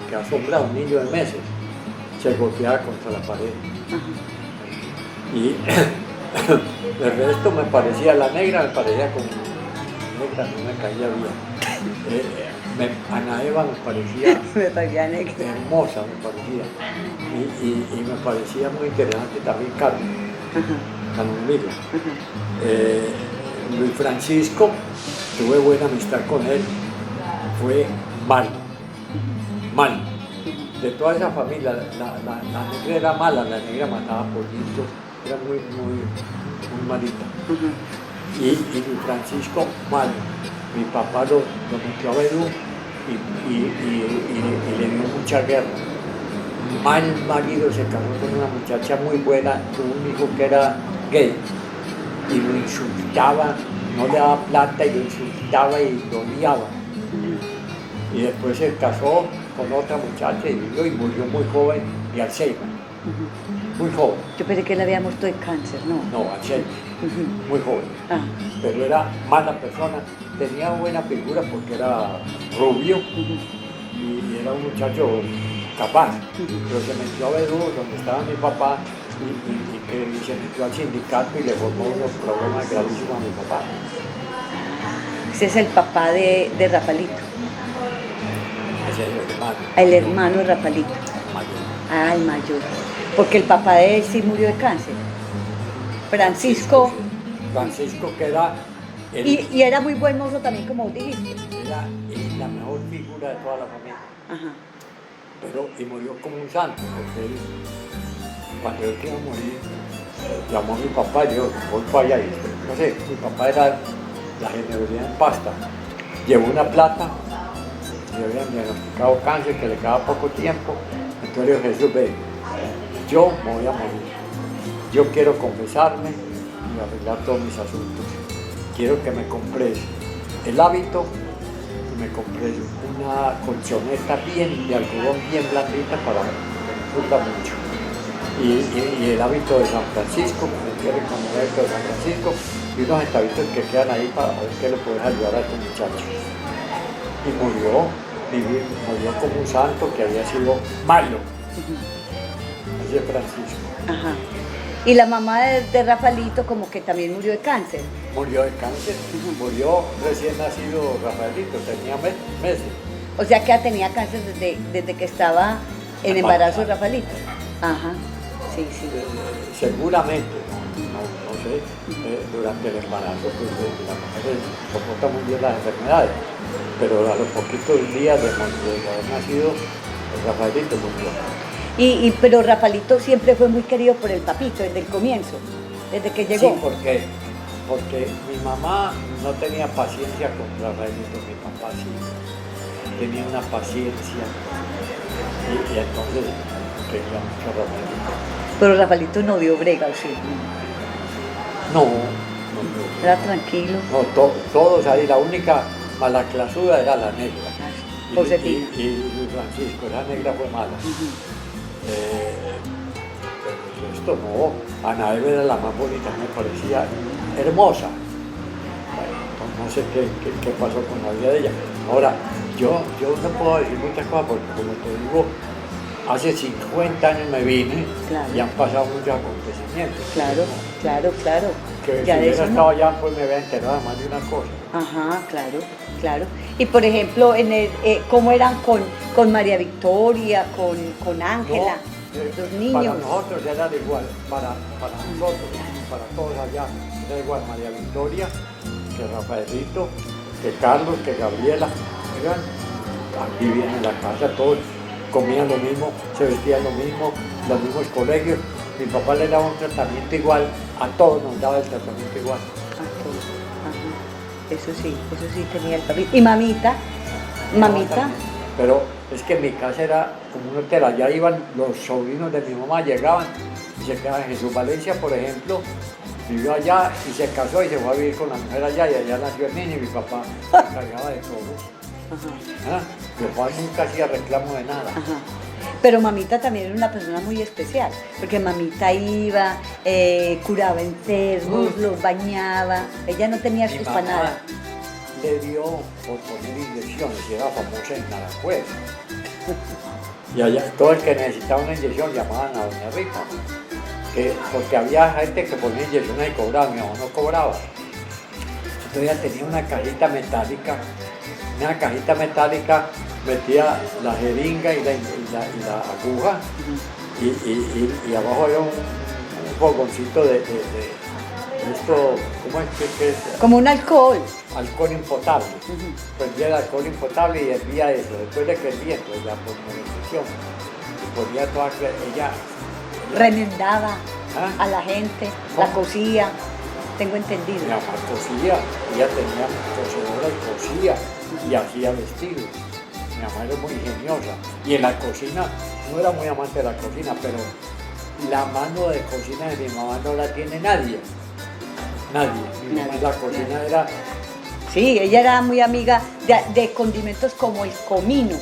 Que asombra a un niño de meses, se golpeaba contra la pared. Y el resto me parecía, la negra me parecía como negra, no me caía bien. Ana Eva me parecía negra. hermosa, me parecía. Y me parecía muy interesante también Carmen Mira. Luis Francisco, tuve buena amistad con él, fue malo. De toda esa familia, la negra era mala, la negra mataba pollitos, era muy malita. Y Luis Francisco, malo. Mi papá lo metió a Perú y le dio mucha guerra. Mal marido, se casó con una muchacha muy buena, con un hijo que era gay, y lo insultaba, no le daba plata y lo insultaba y lo odiaba. Y después se casó con otra muchacha y vivió y murió muy joven de Alzheimer. Muy joven. Yo pensé que él había muerto de cáncer, ¿no? No, Alzheimer. Muy joven. Pero era mala persona. Tenía buena figura porque era rubio y era un muchacho capaz. Pero se metió a Perú, donde estaba mi papá, y se metió al sindicato y le formó unos problemas gravísimos a mi papá. Ese es el papá de Rafaelito. Ese es el hermano. El hermano de Rafaelito. Mayor. El mayor. Porque el papá de él sí murió de cáncer. Francisco. Francisco, que era... Y era muy buen mozo también, como dijiste. Era la mejor figura de toda la familia. Y murió como un santo, porque él, cuando él iba a morir, llamó a mi papá y yo voy para allá. No sé, mi papá era la generosidad en pasta. Llevó una plata, le habían diagnosticado cáncer, que le quedaba poco tiempo. Entonces le dijo, Jesús, ve, yo me voy a morir. Yo quiero confesarme y arreglar todos mis asuntos. Quiero que me compres el hábito, que me compres una colchoneta bien de algodón, bien blandita para que me disfruta mucho. Y el hábito de San Francisco, que me quiere con el hábito de San Francisco, y unos centavitos que quedan ahí para ver qué le puedes ayudar a este muchacho. Y murió como un santo que había sido malo. Así es Francisco. Y la mamá de Rafaelito como que también murió de cáncer. Murió de cáncer, murió recién nacido Rafaelito, tenía meses. O sea que tenía cáncer desde que estaba en embarazo de Rafaelito. Sí. Seguramente, no sé, durante el embarazo pues, la mujer soporta muy bien las enfermedades, pero a los poquitos días de haber nacido, Rafaelito murió. Pero Rafaelito siempre fue muy querido por el papito desde el comienzo, desde que llegó. Sí, porque mi mamá no tenía paciencia con Rafaelito, mi papá sí tenía una paciencia y entonces quería mucho a Rafaelito. Pero Rafaelito no dio brega, ¿o sí? No. Era tranquilo. No, todos ahí, la única mala clasuda era la negra. Y Luis Francisco, la negra fue mala. Pero esto no, Ana Eva era la más bonita, me parecía hermosa. Bueno, no sé qué pasó con la vida de ella. Ahora, yo no puedo decir muchas cosas porque, como te digo, hace 50 años me vine y han pasado muchos acontecimientos. Claro. Que ya si hubiera estado allá, pues me había enterado de más de una cosa. Claro. Y por ejemplo, ¿cómo eran con María Victoria, con Ángela, los niños? Para nosotros era igual, para nosotros, para todos allá, era igual María Victoria, que Rafaelito, que Carlos, que Gabriela, vivían en la casa todos, comían lo mismo, se vestían lo mismo, los mismos colegios. Mi papá le daba un tratamiento igual, a todos nos daba el tratamiento igual. A todos, Eso sí tenía el papito. ¿Y mamita? Pero es que mi casa era como un hotel, allá iban los sobrinos de mi mamá, llegaban y se quedaban. Jesús Valencia, por ejemplo, vivió allá y se casó y se fue a vivir con la mujer allá y allá nació el niño y mi papá se encargaba de todo. Mi papá nunca hacía reclamo de nada. Pero mamita también era una persona muy especial, porque mamita iba, curaba enfermos, los bañaba, ella no tenía excusa para nada. le dio por poner inyecciones y era famosa en Naracuel. Y allá, todo el que necesitaba una inyección llamaban a doña Rita, porque había gente que ponía inyecciones y cobraba, mi mamá no cobraba. Entonces ella tenía una cajita metálica, metía la jeringa y la aguja, y abajo había un fogoncito de esto, ¿cómo es que es? Como un alcohol. Alcohol impotable. Prendía el alcohol impotable y hervía eso. Después de que hervía, entonces ya ponía la inyección. Y ponía toda ella Remendaba ¿Ah? a la gente, ¿Cómo? la cosía, tengo entendido. mi mamá cosía, ella tenía cosedora y cosía y hacía vestidos. Mi mamá era muy ingeniosa. Y en la cocina, no era muy amante de la cocina, pero la mano de cocina de mi mamá no la tiene nadie. Nadie. Mi mamá en la cocina era... Sí, ella era muy amiga de condimentos como el comino.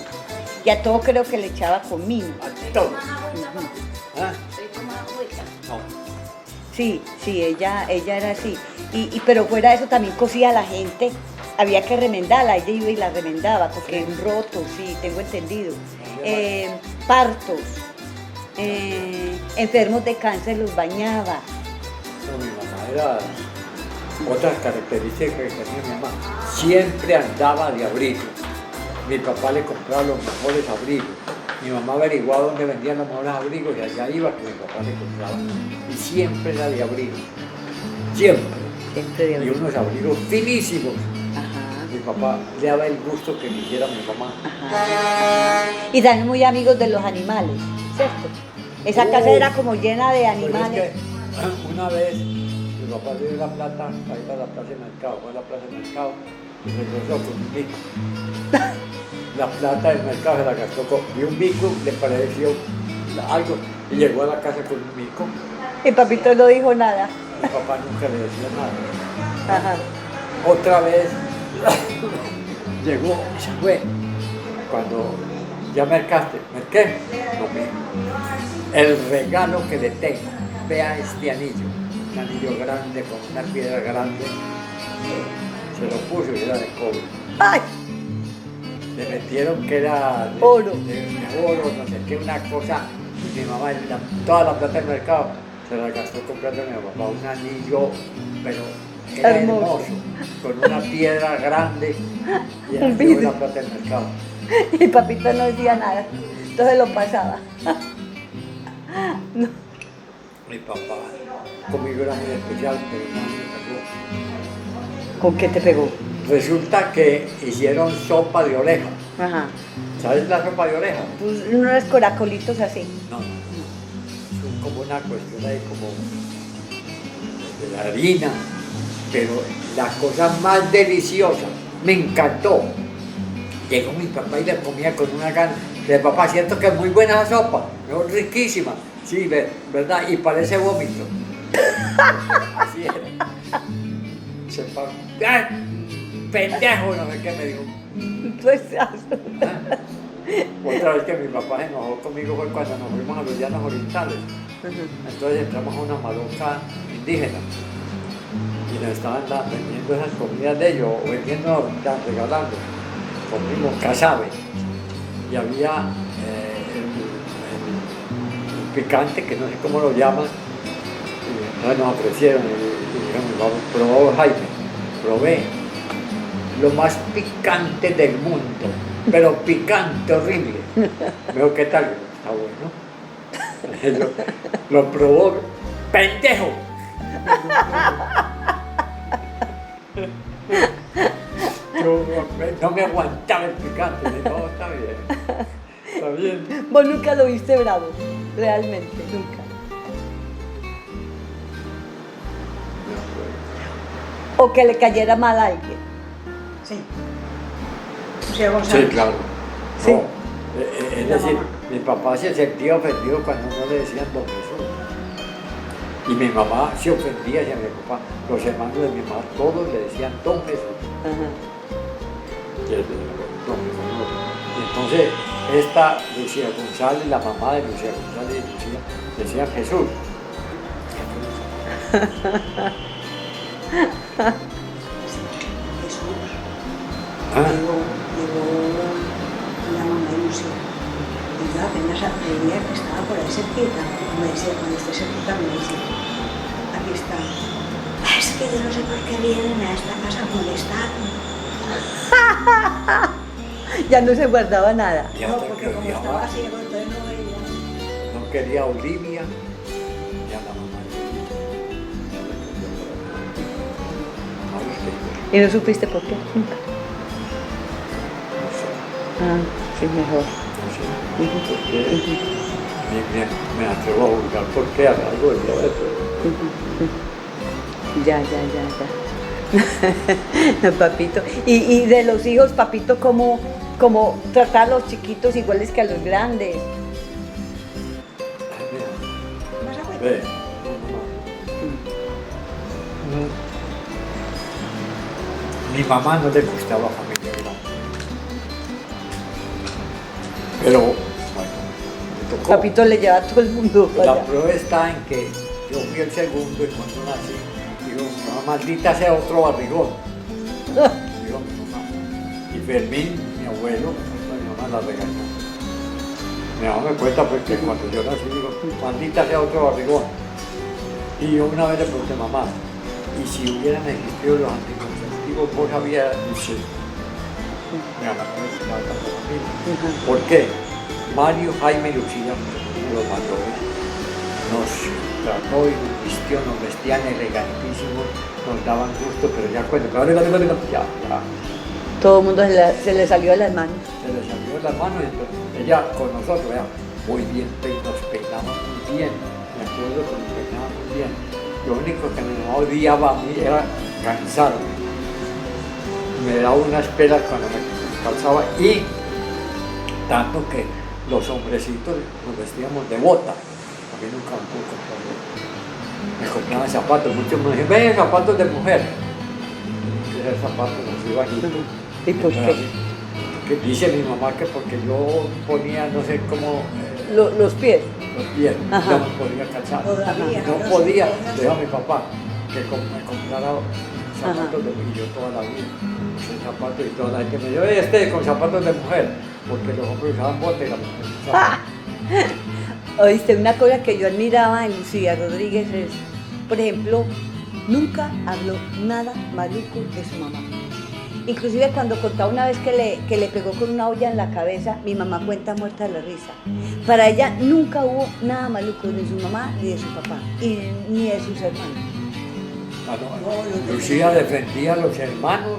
Y a todo creo que le echaba comino. a todo. ¿Ah? No. Sí, ella era así. Pero fuera de eso también cosía a la gente. Había que remendarla, ella iba y la remendaba, porque en rotos, sí, tengo entendido. Partos, enfermos de cáncer los bañaba. No, mi mamá era... Otras características que tenía mi mamá, siempre andaba de abrigo. Mi papá le compraba los mejores abrigos. Mi mamá averiguaba dónde vendían los mejores abrigos y allá iba que mi papá le compraba. Y siempre era de abrigo. Siempre. Siempre de Y abrigo. unos abrigos finísimos. Ajá. Mi papá le daba el gusto que le hiciera mi mamá. Ajá. Y también muy amigos de los animales, ¿cierto? Esa casa era como llena de Pero animales. es que una vez mi papá le dio la plata para ir a la plaza de mercado, fue a la plaza de mercado y regresó con un bico. La plata del mercado se la gastó y un bico le pareció algo y llegó a la casa con un bico. Y papito no dijo nada. Mi papá nunca le decía nada. Ajá. Otra vez llegó y se fue. Cuando ya mercaste, ¿merqué? No, mira. El regalo que le tengo, vea este anillo, un anillo grande con una piedra grande, se lo puso y era de cobre. ¡Ay! Le metieron que era de Oro. de oro, no sé qué, una cosa. Mi mamá, toda la plata del mercado, se la gastó comprando a mi papá un anillo, pero era Hermoso. hermoso, con una piedra grande y Un era vidrio. la plata del mercado. Y papito no decía nada. Entonces lo pasaba. No. Mi papá conmigo era muy especial, pero no me pegó. ¿Con qué te pegó? Resulta que hicieron sopa de oreja. Ajá. ¿Sabes la sopa de oreja? Pues unos coracolitos así. No, es como una cuestión ahí como de la harina, pero la cosa más deliciosa, me encantó. Llegó mi papá y le comía con una gana. Le papá, siento que es muy buena la sopa, es riquísima. Sí, ¿verdad? Y parece vómito. Así era. Se paró. ¡Ah! Pendejo, no sé qué me dijo. Pues, Otra vez que mi papá se enojó conmigo fue cuando nos fuimos a los llanos orientales. Entonces entramos a una maloca indígena y nos estaban vendiendo esas comidas de ellos, o vendiendo, regalando. Comimos casabe y había el picante, que no sé cómo lo llaman, y entonces nos ofrecieron y dijeron, vamos, probó Jaime, probé lo más picante del mundo, pero picante, horrible. Me dijo, ¿qué tal? Está bueno. Lo probó, pendejo. Yo no me aguantaba el picante, dije, no, está bien, está bien. vos nunca lo viste bravo, realmente, nunca. O que le cayera mal a alguien. Sí. Lucía González. Sí, claro. Sí. No, es decir, mi papá se sentía ofendido cuando no le decían don Jesús. Y mi mamá se ofendía hacia mi papá. Los hermanos de mi mamá todos le decían don Jesús. Ajá. Y entonces, esta Lucía González, la mamá de Lucía González y Lucía, decían Jesús. Jesús. llegó la mamá de Lucía. Y yo apenas veía que estaba por ahí cerquita. Me decía, cuando esté cerquita me decía, aquí está. Es que yo no sé por qué vienen a esta casa a molestar. Ya no se guardaba nada. Y No, hasta porque que como odiaba, estaba ciego, entonces no veía. no quería a Olivia, y a la mamá de Olivia. ¿Y no supiste por qué? Nunca. No sé, Ah, sí, mejor. no sé, por qué. Me atrevo a juzgar por qué a lo largo del día de todo. Ya. No, papito. Y de los hijos, papito, ¿cómo tratar a los chiquitos iguales que a los grandes? Ay, mira, ¿Más agüita? ve, mi mamá no le gustaba familia grande. Pero, bueno, me tocó. Papito le lleva a todo el mundo para La allá. prueba está en que yo fui el segundo y cuando nací, digo, "No, maldita sea otro barrigón". Digo mi mamá. Y Fermín, mi abuelo, mi mamá la regañó. Mi mamá me cuenta porque cuando yo nací, digo, maldita sea otro barrigón. Y yo una vez le pregunté, mamá, ¿y si hubieran existido los anticonceptivos, vos sabías? Dice, mi mamá no me gustaba tanto la familia. ¿Por qué? Mario, Jaime y Lucía, los mayores, nos trató y nos vistió, nos vestían elegantísimos, nos daban gusto, pero ya cuando, ya, Todo el mundo se le salió de las manos. se le salió de las manos, entonces ella con nosotros, vea, muy bien, nos peinaba muy bien, me acuerdo que nos peinaba muy bien. Lo único que mi mamá odiaba a mí era cansarme. Me daba unas pelas cuando me cansaba y tanto que los hombrecitos nos vestíamos de bota. A mí nunca me pudo comprar bota. Me compraban zapatos, muchos me decían, ven, zapatos de mujer. Esos zapatos los iba a quitar. ¿Y por qué? Que dice mi mamá que porque yo ponía, no sé cómo, Los pies. los pies, Ajá. yo no podía calzar. Todavía, No pero podía, sí, le dijo a mi papá que me comprara zapatos de mujer, y yo toda la vida, usé zapatos y toda la gente me dijo, oye, con zapatos de mujer, porque los hombres usaban botas y las mujeres usaban. Oíste, una cosa que yo admiraba en Lucía Rodríguez es, por ejemplo, nunca habló nada maluco de su mamá. Inclusive cuando contaba una vez que le pegó con una olla en la cabeza, mi mamá cuenta muerta de la risa. Para ella nunca hubo nada maluco ni de su mamá ni de su papá, y ni de sus hermanos. Ah, no, Lucía defendía a los hermanos,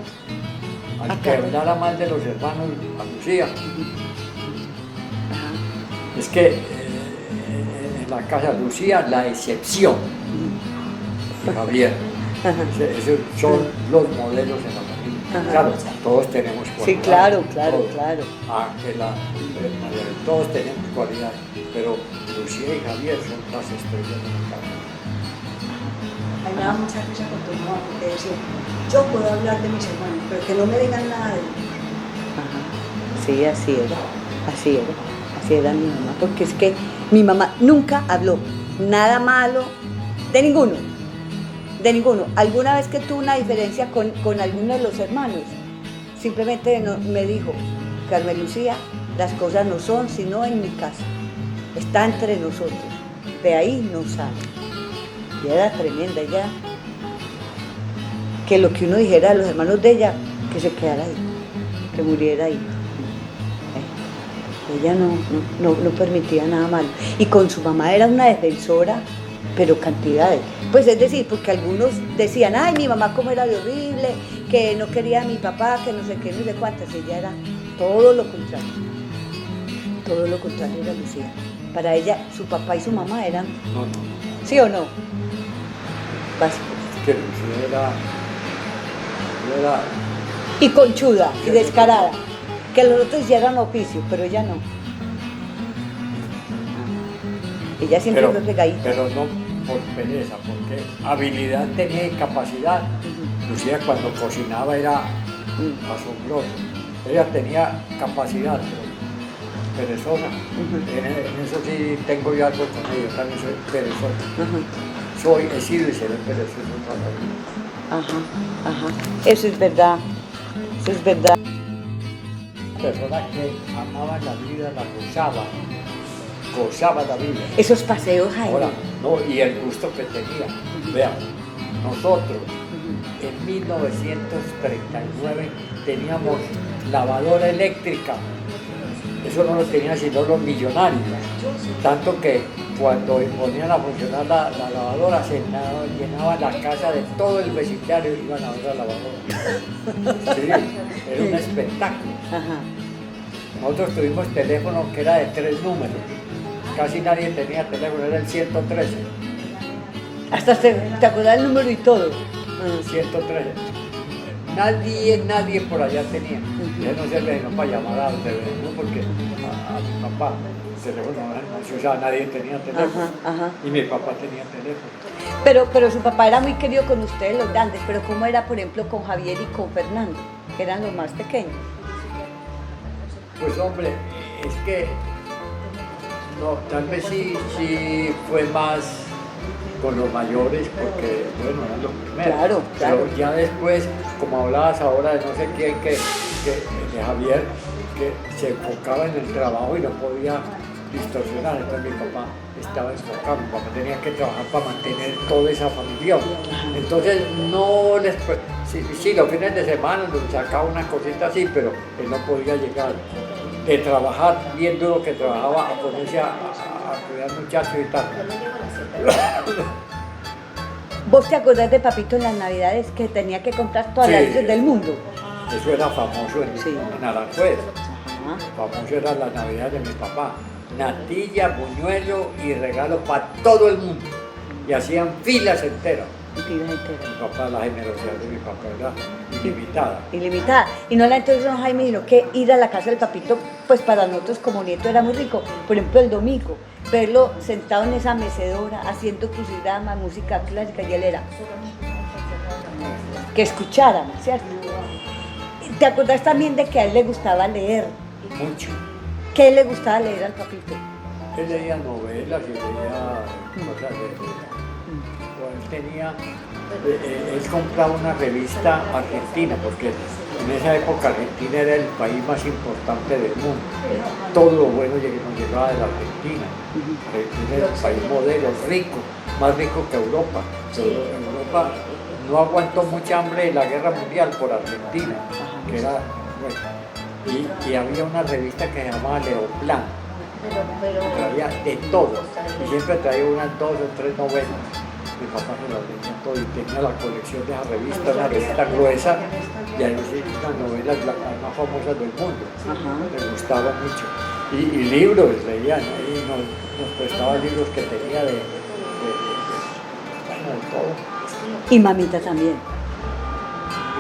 al que hablara mal de los hermanos a Lucía. Ajá. Es que en la casa Lucía, la excepción, y Javier, esos son los modelos en la familia. Ajá. Claro, todos tenemos Sí, cualidades. claro. todos. Ángela, María, todos tenemos cualidades, pero Lucía y Javier son las estrellas de la casa. A mí me daba mucha risa con tu mamá porque decía, yo puedo hablar de mis hermanos, pero que no me digan nada de ellos. Ajá. Sí, así era mi mamá, porque es que mi mamá nunca habló nada malo de ninguno. Alguna vez que tuvo una diferencia con alguno de los hermanos, simplemente me dijo, Carmen Lucía, las cosas no son sino en mi casa, está entre nosotros, de ahí no sale. Y era tremenda, ella, que lo que uno dijera a los hermanos de ella, que se quedara ahí, que muriera ahí. Ella no permitía nada malo. Y con su mamá era una defensora, pero cantidades. Pues es decir, porque algunos decían, ay, mi mamá cómo era de horrible, que no quería a mi papá, que no sé qué, no sé cuántas. Ella era todo lo contrario. Todo lo contrario era Lucía. Para ella, su papá y su mamá eran, No. ¿sí o no? Básicos. Es que Lucía era Y conchuda, y descarada. Que los otros hicieran oficio, pero ella no. Ella siempre fue pegadita. pero no por pereza, porque habilidad tenía y capacidad. Lucía cuando cocinaba era asombroso. Ella tenía capacidad, pero perezosa. En eso sí tengo yo algo con ella, también soy perezosa. He sido y seré perezoso toda la vida. Ajá. Eso es verdad. persona que amaba la vida, la gozaba la vida. Esos paseos, Jaime. Ahora, no, y el gusto que tenía. Vean, nosotros en 1939 teníamos lavadora eléctrica. Eso no lo tenían sino los millonarios. Tanto que cuando ponían a funcionar la lavadora, se llenaba la casa de todo el vecindario y iban a ver la lavadora. Sí, era un espectáculo. Ajá. Nosotros tuvimos teléfono que era de 3 números. Casi nadie tenía teléfono, era el 113. Hasta te acuerdas el número y todo. 113. Nadie por allá tenía. Ya no se le para llamar a usted, ¿no? Porque a mi papá el teléfono no se usaba, nadie tenía teléfono. Ajá. Y mi papá tenía teléfono. Pero su papá era muy querido con ustedes, los grandes. Pero ¿cómo era, por ejemplo, con Javier y con Fernando, que eran los más pequeños? Pues hombre, es que no, tal vez sí fue más con los mayores, porque bueno, eran los primeros. Claro. Pero ya después, como hablabas ahora de no sé quién, de Javier, que se enfocaba en el trabajo y no podía distorsionar. Entonces mi papá estaba enfocado, mi papá tenía que trabajar para mantener toda esa familia. Entonces no les... Sí, los fines de semana nos sacaba una cosita así, pero él no podía llegar de trabajar bien duro que trabajaba a ponerse a cuidar muchachos y tal. ¿Vos te acordás de papito en las navidades que tenía que comprar todas las luces del mundo? Eso era famoso en Aranjuez. Ajá. Famoso era la Navidad de mi papá. Natilla, buñuelo y regalo para todo el mundo. Y hacían filas enteras. Mi papá, la generosidad de mi papá era ilimitada. Ilimitada. Y no la entonces don Jaime, sino que ir a la casa del papito, pues para nosotros como nieto era muy rico. Por ejemplo, el domingo, verlo sentado en esa mecedora, haciendo crucigrama, música clásica, y él era que escucharan, ¿cierto? ¿Te acordás también de que a él le gustaba leer? Mucho. ¿Qué le gustaba leer al papito? Él leía novelas y leía cosas de... Él tenía... Él compraba una revista argentina, porque en esa época Argentina era el país más importante del mundo. Todo lo bueno nos llegaba de la Argentina. Argentina era el país modelo, rico, más rico que Europa. Europa no aguantó mucha hambre en la guerra mundial por Argentina, que era... Bueno, y había una revista que se llamaba Leoplan, traía de todo, y siempre traía unas 2 o 3 novelas. Mi papá se las leía todo y tenía la colección de esa revista, una revista gruesa, y ahí sí, unas novelas las más famosas del mundo. Me gustaba mucho. Y libros leían, ahí nos prestaba libros que tenía de todo. Y mamita también.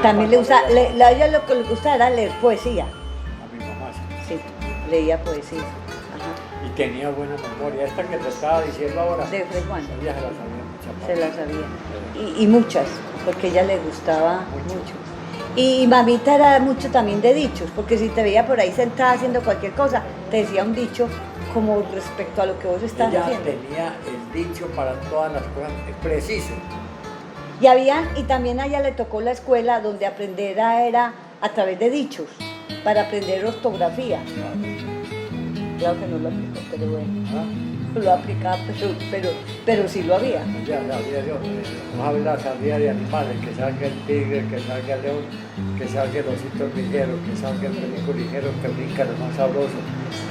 También le gusta, ella lo que le gusta era leer poesía. A mi mamá sí. Sí, leía poesía. Ajá. Y tenía buena memoria. Esta que te estaba diciendo ahora, De Fray Juan. ella se la sabía muchas Se la sabía. Y muchas, porque a ella le gustaba mucho. Y mamita era mucho también de dichos, porque si te veía por ahí sentada haciendo cualquier cosa, te decía un dicho como respecto a lo que vos estás Ella haciendo. tenía el dicho para todas las cosas, preciso. Y también a ella le tocó la escuela donde aprender era a través de dichos, para aprender ortografía. Claro que no lo aplicó, pero bueno. ¿Ah? No lo aplicaba, pero sí lo había. Ya sabía yo, vamos a ver la salida de animales, que salga el tigre, que salga el león, que salga el osito ligero, que salga el perico ligero, que brinca lo más sabroso,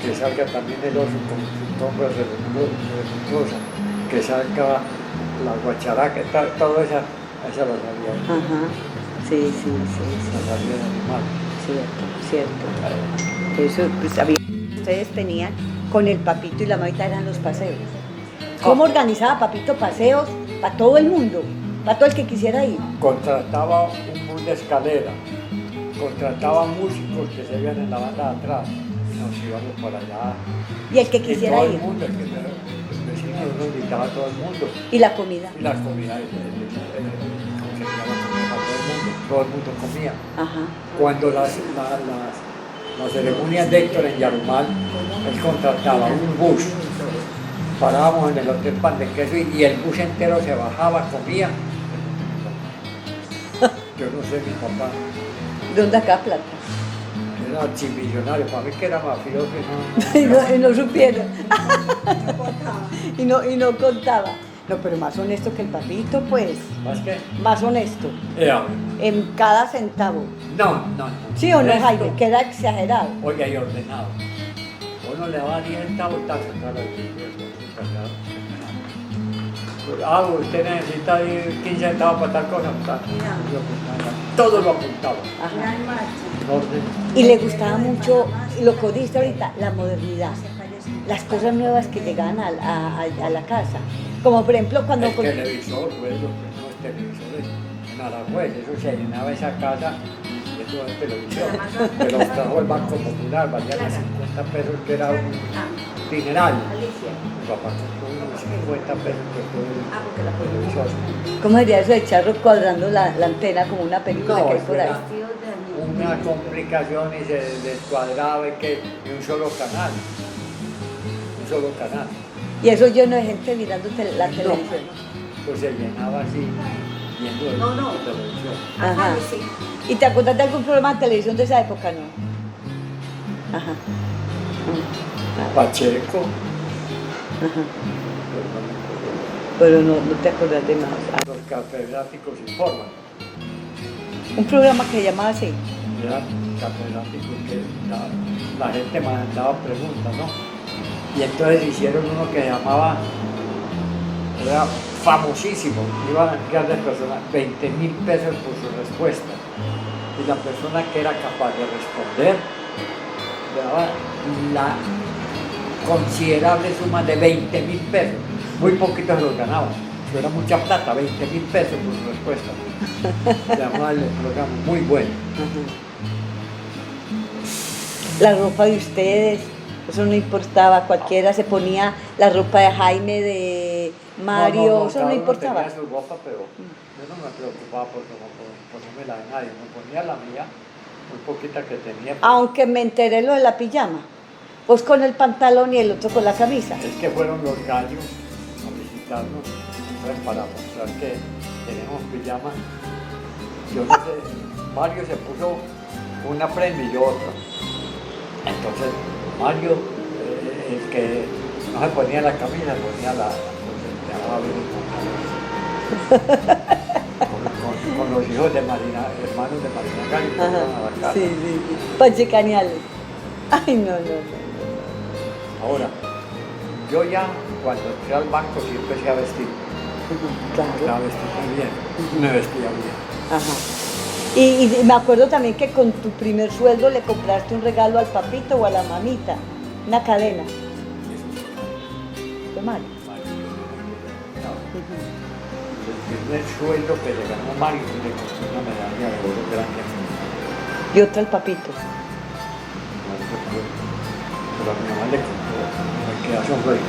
que salga también el oso con su sombra religiosa, que salga la guacharaca, todo esa la sabía. Ajá, sí. La salida de animales. Cierto. Eso, pues, ustedes tenían, con el papito y la mamita eran los paseos. ¿Cómo organizaba papito paseos para todo el mundo? Para todo el que quisiera ir. Contrataba un bus de escalera, contrataba músicos que se iban en la banda de atrás y nos íbamos para allá. Y el que quisiera todo ir. El mundo, el vecino nos invitaba a todo el mundo. Y la comida. Y las comidas, todo el mundo comía. Ajá. Cuando las ceremonias de Héctor en Yarumal, él contrataba un bus, parábamos en el Hotel Pan de Queso y el bus entero se bajaba, comía. Yo no sé, mi papá ¿Dónde acá plata? era archimillonario, para mí que era mafioso y no supieron. y no contaba. No, pero más honesto que el papito, pues. ¿Más qué? Más honesto. En cada centavo. No. ¿Sí o no, Esto, Jaime? Que era exagerado. oiga, y ordenado. Uno le daba 10 centavos y tal, usted necesita 15 centavos para tal cosa. Todo lo apuntaba. Ajá. En orden. Y le gustaba mucho lo que dijiste ahorita, la modernidad. Las cosas nuevas que llegaban a la casa. Como por ejemplo cuando... El televisor, pues, los primeros televisores en Aragüez, eso se llenaba esa casa de todo el televisor. Que los trajo el Banco Popular, valían a 50 pesos, que era un dineral. Mi papá compró unos 50 pesos por todo el televisor. ¿Cómo sería eso de Charro cuadrando la antena como una película que hay por ahí? Una complicación y se descuadraba y un solo canal. Un solo canal. Y eso lleno de gente mirando la televisión. Pues se llenaba así, viendo la televisión. Ajá. ¿Y te acuerdas de algún programa de televisión de esa época, no? Ajá. Pacheco. Ajá. Pero no te acuerdas de más. Los catedráticos informan. Un programa que se llamaba así. Eran catedráticos que la gente mandaba preguntas, ¿no? Y entonces hicieron uno que llamaba, era famosísimo, iban a grandes personas, 20.000 pesos por su respuesta. Y la persona que era capaz de responder le daba la considerable suma de 20.000 pesos. Muy poquitos los ganaban. Eso era mucha plata, 20.000 pesos por su respuesta. Se llamaba el programa, muy bueno. La ropa de ustedes, eso no importaba, cualquiera se ponía la ropa de Jaime, de Mario, eso no importaba. Tenía su ropa, pero yo no me preocupaba por ponerme la de nadie, me ponía la mía, muy poquita que tenía. Aunque me enteré lo de la pijama, vos con el pantalón y el otro con la camisa. Es que fueron los gallos a visitarnos, entonces para mostrar que tenemos pijama. Yo no sé, Mario se puso una prenda y yo otra. Entonces Mario, el que no se ponía la camisa, ponía la con los hijos de Marina, hermanos de Marina Gallo, que fueron a la casa. Sí. Panchecañales. Ay, no. Ahora, yo ya cuando entré al banco sí empecé a vestir. Claro. Empecé a vestir muy bien, me vestía bien. Ajá. Y me acuerdo también que con tu primer sueldo le compraste un regalo al papito o a la mamita, una cadena. ¿Fue Mario? El primer sueldo que le ganó Mario le costó una medalla de oro grande. Y otra al papito. Pero a mi mamá le compró, me quedé asombrado.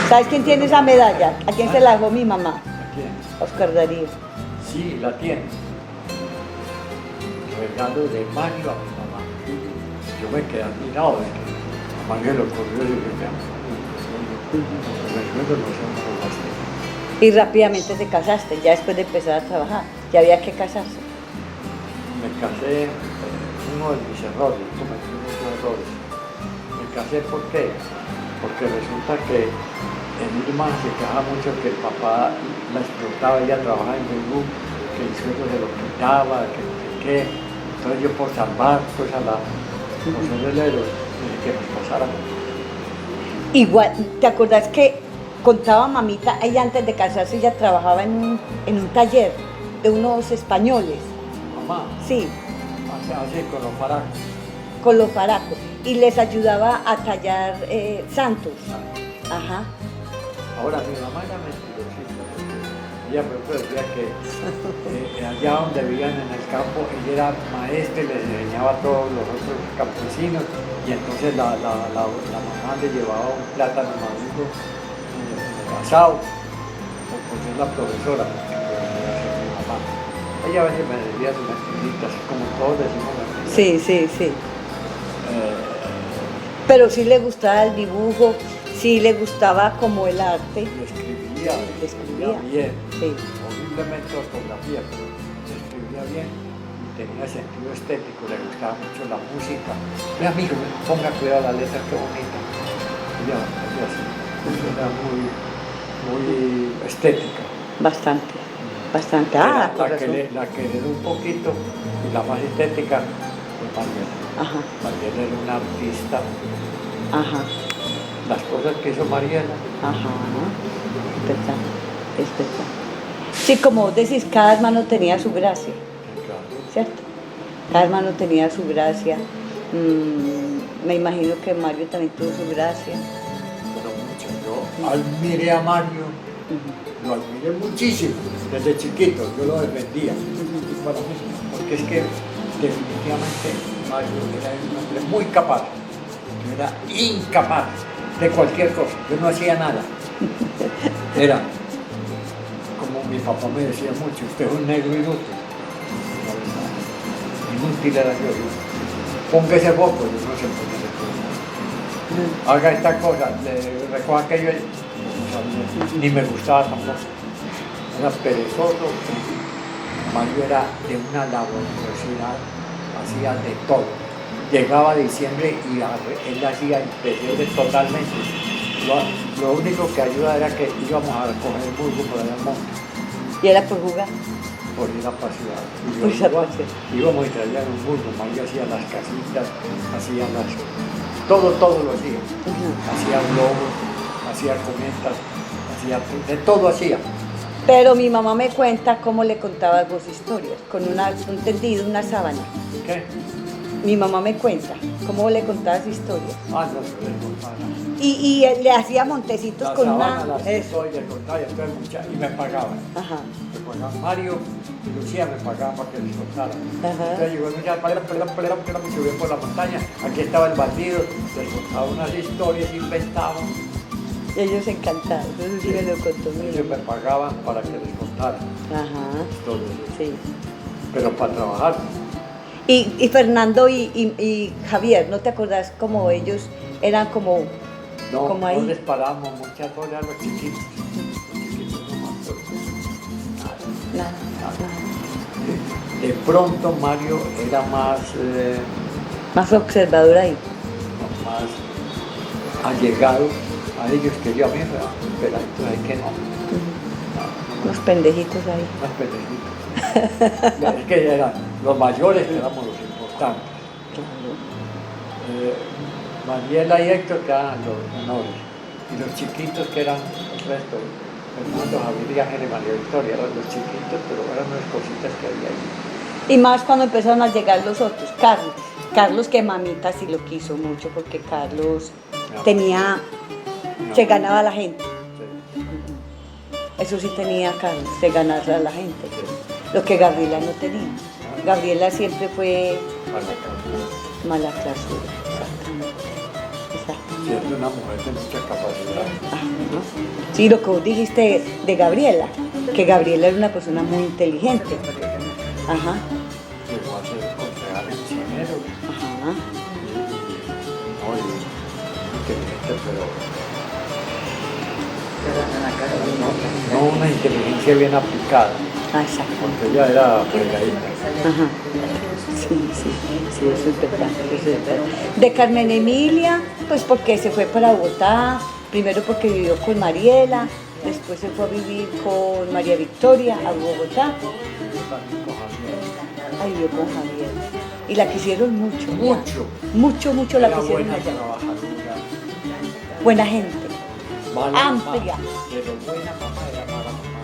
¿Sabes quién tiene esa medalla? ¿A quién se la dejó mi mamá? ¿A quién? Oscar Darío. Sí, la tiene. Regalo de Mario a mi mamá. Yo me quedé admirado de que a Mario le ocurrió y dije, Y rápidamente te casaste, ya después de empezar a trabajar. Ya había que casarse. me casé, uno de mis errores, cometí muchos errores. Me casé ¿por qué? Porque resulta que Irma se quejaba mucho que el papá la explotaba, ella trabajaba en Facebook, que el sueldo se lo quitaba, que no sé qué. Entonces yo por salvar pues a la velero, dije que nos casáramos. Igual, ¿te acordás que contaba mamita, ella antes de casarse ella trabajaba en un taller de unos españoles? Mamá, Sí, así con los faracos. con los faracos. Y les ayudaba a tallar santos. Ajá. Ahora mi mamá era mentirosita, ella por ejemplo decía que allá donde vivían en el campo, ella era maestra y les enseñaba a todos los otros campesinos, y entonces la mamá le llevaba un plátano maduro asado, por ser la profesora, porque era mi mamá. Ella a veces me decía sus mentiritas, como todos decimos mentiras. Sí. Pero sí le gustaba el dibujo, sí le gustaba como el arte. Y escribía Escribía. bien, Sí. horriblemente ortografía, pero escribía bien. tenía sentido estético, le gustaba mucho la música. Mi amigo, ponga cuidado la letra, qué bonita. Y ya, así. Era muy estética. Bastante. Era Por la que razón. heredó un poquito, y la más estética, fue Mariela. Ajá, Mariela era una artista. ajá, Las cosas que hizo Mariela, ajá. Es verdad, es verdad. Sí, como vos decís, cada hermano tenía su gracia, claro. ¿cierto? Cada hermano tenía su gracia. Me imagino que Mario también tuvo su gracia. Pero mucho. Yo admiré a Mario, lo admiré muchísimo desde chiquito, yo lo defendía. Y para mí, porque es que definitivamente Mario era un hombre muy capaz, yo era incapaz de cualquier cosa, yo no hacía nada. Era, como mi papá me decía mucho, usted es un negro inútil. La verdad, inútil era yo. Ponga ese foco, yo no sé por qué se puede. Haga esta cosa, recoja aquello, no sabía, ni me gustaba tampoco. Era perezoso. Mario era de una laboriosidad, hacía de todo. Llegaba diciembre y él hacía el pesebre totalmente. Lo único que ayuda era que íbamos a coger burgo por allá al monte, Y era por jugar. por ir a pasear. Y Por ir a pasear. íbamos y traían un burgo. Mario hacía las casitas, hacía todo lo hacía. Hacía globos, hacía cometas, hacía de todo hacía. Pero mi mamá me cuenta cómo le contabas vos historias, con un tendido, una sábana. ¿Qué? Mi mamá me cuenta cómo le contabas historias. Ah, no, se les contaba. Y le hacía montecitos con una... Las Eso. historias, contaba, y me pagaban. Ajá. Me pagaban Mario y Lucía me pagaban para que les contara. Ajá. Entonces llegó el muchacho, me subí por la montaña, aquí estaba el bandido, les contaba unas historias, inventaban. Ellos encantados, eso sí me lo contó mi Ellos me mamá. pagaban para que les contara. Ajá, Todo. sí. Pero para trabajar. Y Fernando y Javier, ¿no te acordás cómo ellos eran como No, ahí? no les parábamos muchas horas a los chiquitos. Los chiquitos no más. Nada, De pronto Mario era más más observador ahí. allegado a ellos que yo a mí, pero hay que no. Los pendejitos ahí. Más pendejitos. Es que eran los mayores, éramos los importantes. Mariela y Héctor que eran los menores. Y los chiquitos que eran el resto. Fernando, Javier y Ángel y María Victoria eran los chiquitos, pero eran unas cositas que había ahí. Y más cuando empezaron a llegar los otros. Carlos que mamita sí lo quiso mucho porque Carlos tenía, se ganaba a la gente. Eso sí tenía Carlos, de ganarle a la gente. Lo que Gabriela no tenía. Gabriela siempre fue mala clausura. Exactamente. Siendo una mujer de mucha capacidad. Ajá. Sí, lo que vos dijiste de Gabriela, que Gabriela era una persona muy inteligente. Ajá. Llegó a ser concejal en Cienero. Ajá. Muy inteligente, pero no una inteligencia bien aplicada, Ah, exacto. porque ella era fregadita. Ajá. Sí, eso es verdad, eso es verdad. De Carmen Emilia, pues porque se fue para Bogotá, primero porque vivió con Mariela, después se fue a vivir con María Victoria a Bogotá. Ahí vivió con Javier. Y la quisieron mucho. Mucho la Era quisieron buena allá. trabajadora, Buena gente. mala Amplia. mamá, pero buena mamá era mala mamá,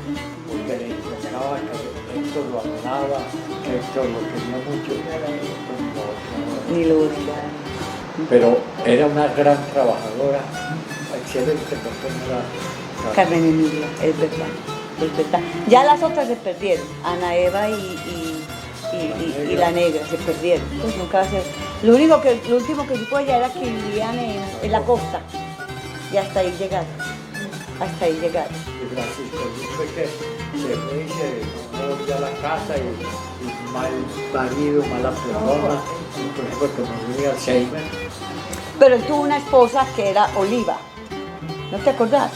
porque le enseñaba que Héctor lo amaba, que Héctor lo quería mucho, Ni lo buscaban. pero era una gran trabajadora, excelente persona. Carmen Emilia, es verdad. Ya las otras se perdieron, Ana Eva y la negra se perdieron. Pues nunca va a ser. Lo último que supo ella era que vivían en la costa y hasta ahí llegaron. Y Francisco dice que se fue y se volvió a la casa y mal marido, mala persona, por ejemplo que murió de Alzheimer. Pero él tuvo una esposa que era Oliva, ¿no te acordás?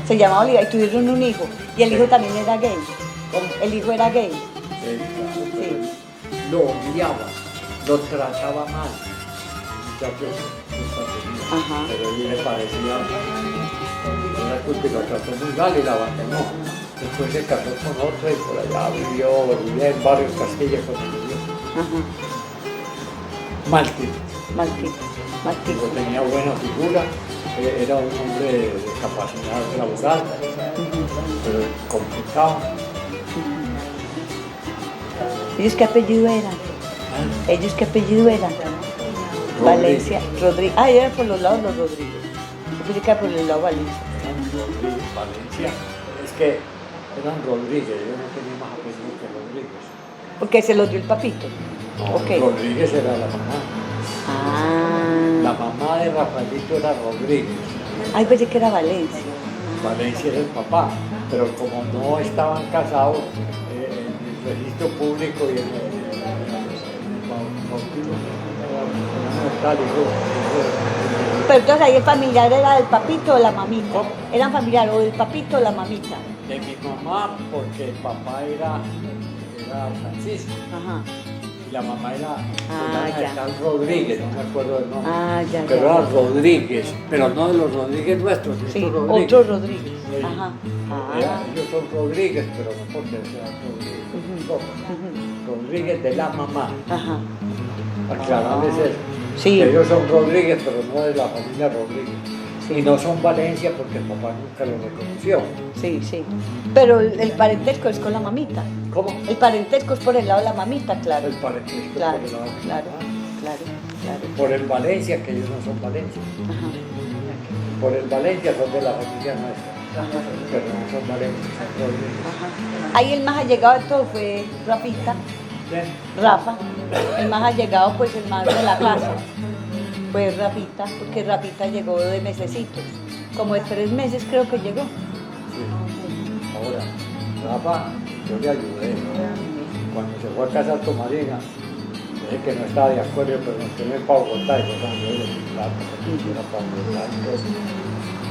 Se llamaba Oliva y tuvieron un hijo y el hijo también era gay. El hijo era gay. Sí. lo odiaba, lo trataba mal. Muchachos, Ajá. pero a él le parecía una culpa y lo trató muy mal y la abandonó. Después se casó con otro y por allá vivía en Barrio Castilla con el niño. Ajá. Mal tipo. Mal tipo. Tenía buena figura, era un hombre de capacidad laboral, pero complicado. ¿Ellos qué apellido eran? ¿Ellos qué apellido eran? Valencia, Rodríguez. Ah, eran por los lados los Rodríguez. Yo pensé que era por el lado Valencia. Valencia. Es que eran Rodríguez, yo no tenía más apellido que Rodríguez. Porque se los dio el papito. No, Ok. Rodríguez era la mamá. La Ah. mamá de Rafaelito era Rodríguez. Ay, pensé que era Valencia. Valencia era el papá, pero como no estaban casados, en el registro público y en el bautismo, Pero entonces ahí el familiar era del papito o la mamita. ¿Eran familiar o del papito o la mamita? de mi mamá, porque el papá era Francisco. Ajá. Y la mamá era ya. tal Rodríguez, no me acuerdo del nombre. Ya. Pero era Rodríguez, pero no de los Rodríguez nuestros, Sí, Rodríguez. otro Rodríguez. Sí. Ajá. Ellos son Rodríguez, pero no porque sean Rodríguez. Rodríguez de la mamá. Ajá. Aclararles eso. Sí. Que ellos son Rodríguez, pero no de la familia Rodríguez. Y no son Valencia porque el papá nunca lo reconoció. Sí. Pero el parentesco es con la mamita. ¿Cómo? El parentesco es por el lado de la mamita, claro. El parentesco Claro, por el lado de mi claro, mamá. Por el Valencia, que ellos no son Valencia. Ajá. Por el Valencia son de la familia nuestra. Pero no son Valencia, son Rodríguez. Ajá. Ahí el más allegado de todo fue Rafita, Bien. Rafa. El más allegado, pues el más de la casa. Fue Rafita, porque Rafita llegó de mesecitos. Como de 3 meses creo que llegó. Sí. Ahora, Rafa, yo le ayudé. Cuando se fue a casar con Marina, dije que no estaba de acuerdo, pero nos quedé para Bogotá y yo le di plata, porque era para Bogotá y todo.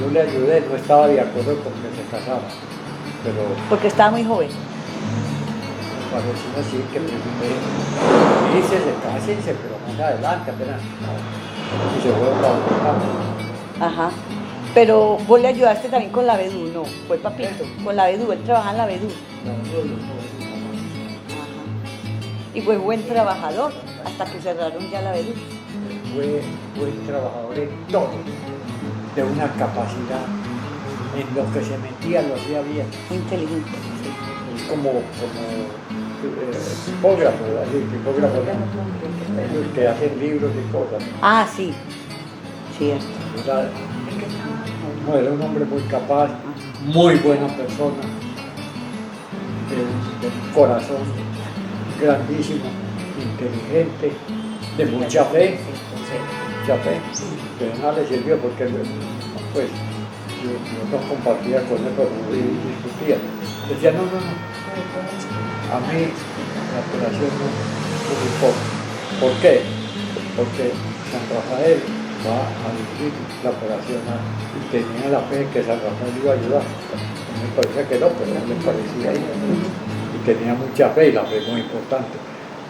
Yo le ayudé, no estaba de acuerdo con que se casara, pero Porque estaba muy joven. me pareció así que pregunté, dícese, cásense, pero más adelante apenas. Y se fue para Bogotá. Ajá. Pero vos le ayudaste también con la Vedú, no, fue papito, con la Vedú, él trabajaba en la Vedú. Ajá. Y fue buen trabajador hasta que cerraron ya la Vedú. Fue buen trabajador en todo, de una capacidad, en lo que se metía lo hacía bien. Muy inteligente. Es como tipógrafo, así, tipógrafo, los que hacen libros y cosas. Ah, sí, cierto. Era un hombre muy capaz, muy buena persona, de corazón grandísimo, inteligente, de mucha fe, que nada le sirvió porque pues, yo no compartía con él, pero no discutía. Decía, no, a mí la operación no me importa. ¿Por qué? Porque San Rafael va a dirigir la operación y tenía la fe que San Rafael iba a ayudar. A mí me parecía que no, pero a él le parecía ahí. Y tenía mucha fe, y la fe es muy importante.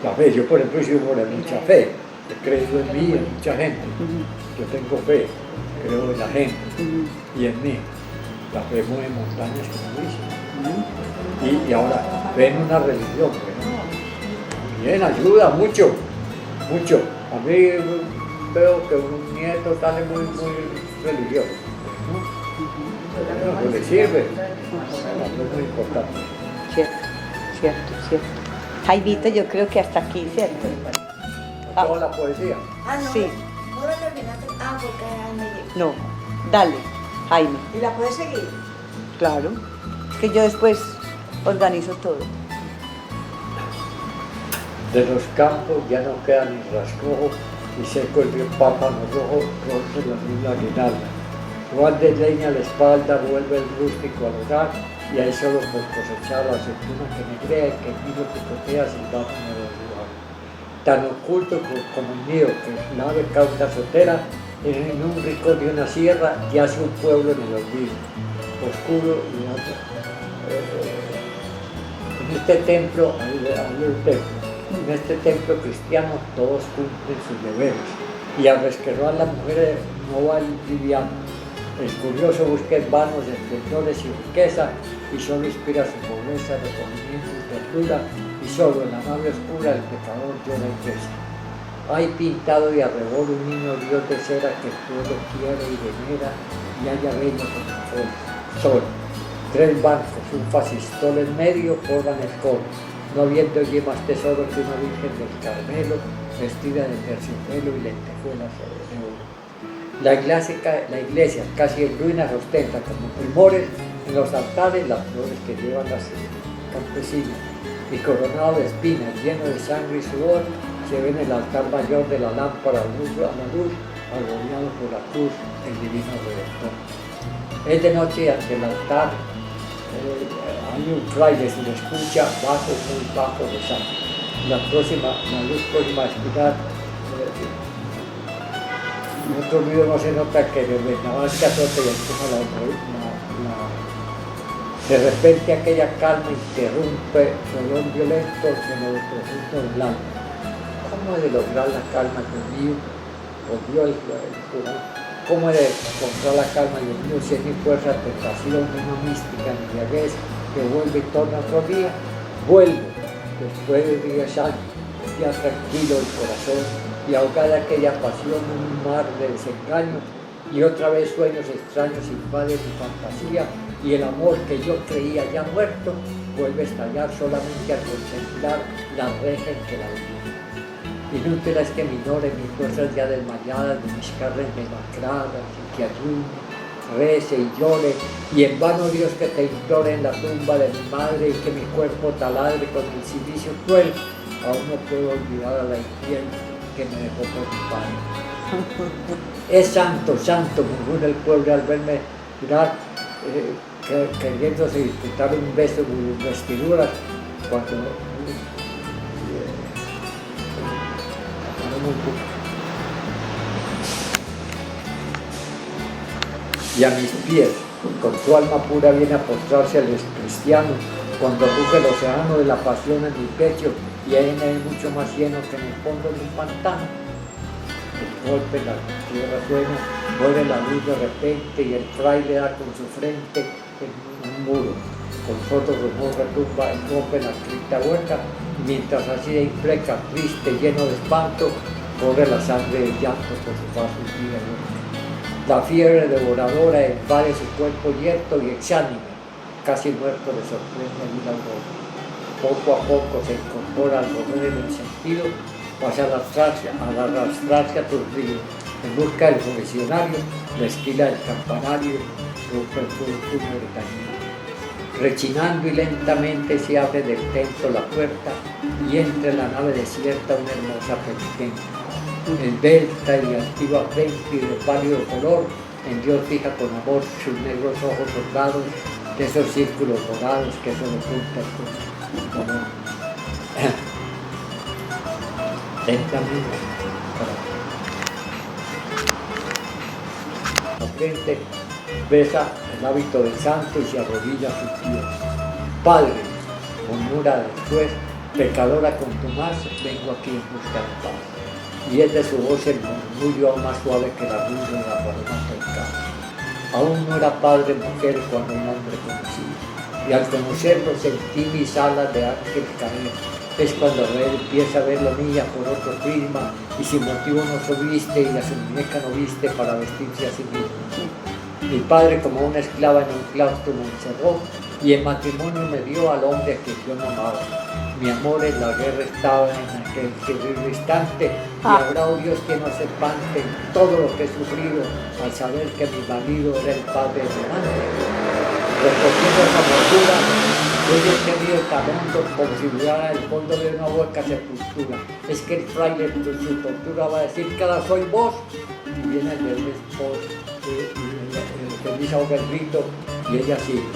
La fe, yo por ejemplo soy un hombre de mucha fe, he creído en mí y en mucha gente. Yo tengo fe, creo en la gente y en mí. La fe mueve montañas, como dice. Y ahora, fe en una religión, bien, ayuda mucho. A mí veo que un nieto sale muy religioso. ¿No? Pues le sirve. Es muy importante. Cierto. Jaimito, yo creo que hasta aquí, ¿cierto? Toda la poesía. No. Sí. No la terminaste. Porque me llegó. No, dale, Jaime. ¿Y la puedes seguir? Claro. Que yo después organizo todo. De los campos ya no queda ni rascojo y seco el río Pápano rojo rompe la luz la guirnalda. Juan de leña a la espalda vuelve el rústico al hogar y ahí solo por cosechar la aceituna que negrea y que el nido picotea silbando en el lugar. Tan oculto como el nido que la ave cauta sotera en un rincón de una sierra yace un pueblo en el olvido, oscuro y alto. En este templo, hay un templo, En este templo cristiano todos cumplen sus deberes y al resquebrajar las mujeres no va liviano. El curioso busca en vanos esplendores y riqueza y solo inspira su pobreza, recogimiento y ternura, y solo en la nave oscura el pecador llora y reza. Hay pintado y arrebol un niño Dios de cera que el pueblo quiere y venera y haya bello con el sol. 3 barcos, un fascistol en medio, forman el coro, no viendo allí más tesoro que una virgen del Carmelo, vestida de terciopelo y lentejuelas de oro. La iglesia, casi en ruinas, ostenta como primores en los altares las flores que llevan las campesinas, y coronado de espinas, lleno de sangre y sudor, se ve en el altar mayor de la lámpara a la luz, agobiado por la cruz, el divino Redentor. Es de noche ante el altar, hay un fraile, se le escucha vasos muy bajos de sangre. La luz próxima a expirar, en otro video no se nota que el vendaval se azota y empuja de repente aquella calma interrumpe dolor violento de lo profundo del alma. ¿Cómo he de lograr la calma, Dios mío? Volvió el cura. ¿Cómo he de encontrar la calma, Dios mío, si es mi fuerza, tentación, una mística embriaguez que vuelve y torna otro día? Vuelvo, después de días años, ya tranquilo el corazón y ahogada aquella pasión en un mar de desengaño, y otra vez sueños extraños invaden mi fantasía, y el amor que yo creía ya muerto vuelve a estallar solamente al contemplar la reja en que la viví. Inútil es que minore mis fuerzas ya desmayadas, de mis carnes demacradas, y que ayune, rece y llore, y en vano Dios que te implore en la tumba de mi madre y que mi cuerpo taladre con el silicio cruel, aún no puedo olvidar a la infiel que me dejó por mi padre. Es santo, santo, murmura el pueblo al verme mirar, queriéndose disputar un beso de mis vestiduras, cuando y a mis pies, con tu alma pura viene a postrarse al cristiano, cuando ruge el océano de la pasión en mi pecho, y ahí me hay mucho más lleno que en el fondo de un pantano. El golpe en la tierra suena, muere la luz de repente, y el fraile da con su frente en un muro. Con sordo rumor retumba el golpe en la cripta hueca, y mientras así de impreca, triste, lleno de espanto, corre la sangre del llanto por su paso y vida hueca. La fiebre devoradora invade su cuerpo yerto y exánime, casi muerto le sorprende el milagro. Poco a poco se incorpora al correr en el sentido, pasa al arrastrarse a turbillo, en busca del confesionario, la esquila del campanario, rompe el fúnebre cañón. Rechinando y lentamente se abre del templo la puerta y entra en la nave desierta una hermosa penitente. Esbelta y altiva frente y de pálido color, en Dios fija con amor sus negros ojos soldados de esos círculos dorados que solo ocultan con amor. Lentamente, la frente besa el hábito del santo y se arrodilla a sus pies. Padre, murmura después, pecadora contumaz, vengo aquí en busca de paz. Y es de su voz el murmullo aún más suave que la luz de la paloma cercana. Aún no era padre mujer cuando un hombre conocí, y al conocerlo sentí mis alas de ángel caer. Es cuando él empieza a ver la niña por otro prisma, y sin motivo no subiste y a su muñeca no viste para vestirse a sí mismo. Mi padre como una esclava en un claustro me encerró, y en matrimonio me dio al hombre a quien yo no amaba. Mi amor en la guerra estaba en aquel terrible instante, y habrá, oh Dios, que no se espante todo lo que he sufrido al saber que mi marido era el padre de mi amante. Recogiendo esa postura, yo he tenido tan hondo como si hubiera el fondo de una hueca sepultura. Es que el fraile en su tortura va a decir, cada soy vos, y viene el del esposo, el feliz ahoga el grito, y ella sigue,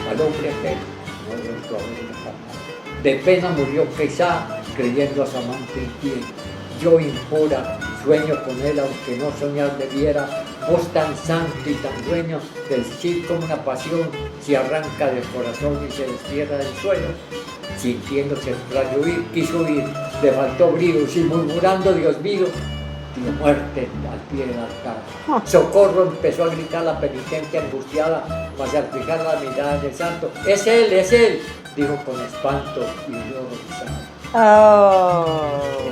al hombre aquel, no es nuestro abuelo jamás. De pena murió quizá, creyendo a su amante infiel. Yo impura, sueño con él, aunque no soñar debiera. Vos tan santo y tan dueño del sí como una pasión, se arranca del corazón y se destierra del suelo. sintiéndose extraño huir, quiso huir, le faltó brío, y murmurando, Dios mío, dio muerte al pie del altar. Socorro, empezó a gritar la penitente angustiada, mas al fijar la mirada del santo, es él, dijo con espanto y huyó horrorizado.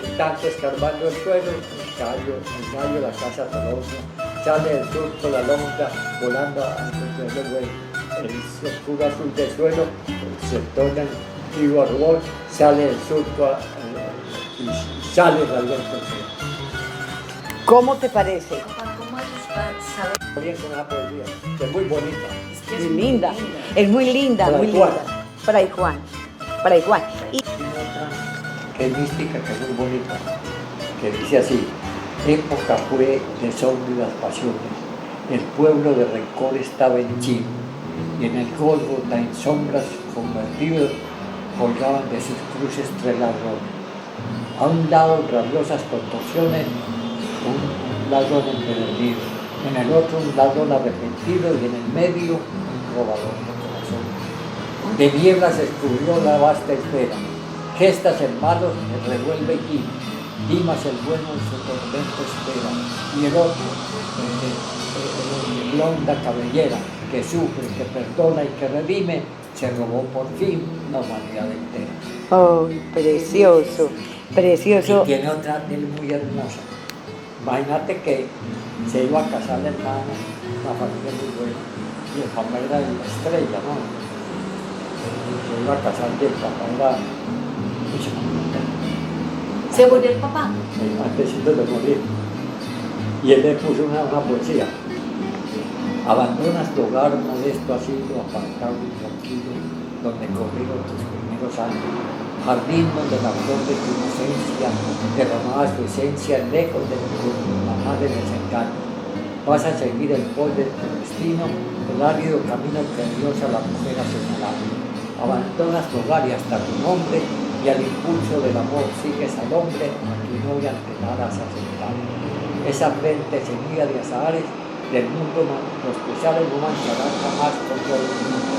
En tanto, escarbando el suelo, el gallo, la casa tolosa, sale del surco la lonja, volando al suelo, el oscuro azul del suelo, se torna en vivo árbol, sale del surco y sale radiante el cielo. ¿Cómo te parece? ¿Cómo es Comienza una poesía, que es muy bonita. Es linda, es muy linda, Fray muy Juan. linda. Fray Juan, Fray Juan. Y Que es mística, que es muy bonita, que dice así: época fue de sórdidas pasiones, el pueblo de rencor estaba en Chile, y en el Gólgota en sombras convertidos colgaban de sus cruces tres ladrones. A un lado, rabiosas contorsiones, un ladrón empedernido, en el otro un ladrón arrepentido y en el medio un robador de corazón. De niebla se descubrió la vasta esfera, gestas el malo se revuelve y Dimas el bueno en su tormento espera, y el otro, el blonda cabellera, que sufre, que perdona y que redime, se robó por fin la humanidad entera. oh, precioso, precioso. Y tiene otra de él muy hermosa. Imagínate que se iba a casar la hermana, una familia muy buena, y el papá era la estrella, ¿no? Se iba a casar y el papá era... ¿Se murió el papá? Antes de morir. Y él le puso una poesía. Abandonas tu hogar modesto asilo, apartado y tranquilo, donde corrieron tus primeros años. Jardín donde la flor de tu inocencia derramaba su esencia lejos de la madre desengaño. Vas a seguir el pol de tu destino, el árido camino que Dios a la mujer ha señalado. Abandonas tu hogar y hasta tu nombre, y al impulso del amor sigues al hombre a quien hoy ante nada has aceptado. Esa frente seguida de azahares del mundo, los pesares no mancharán jamás con todo el mundo.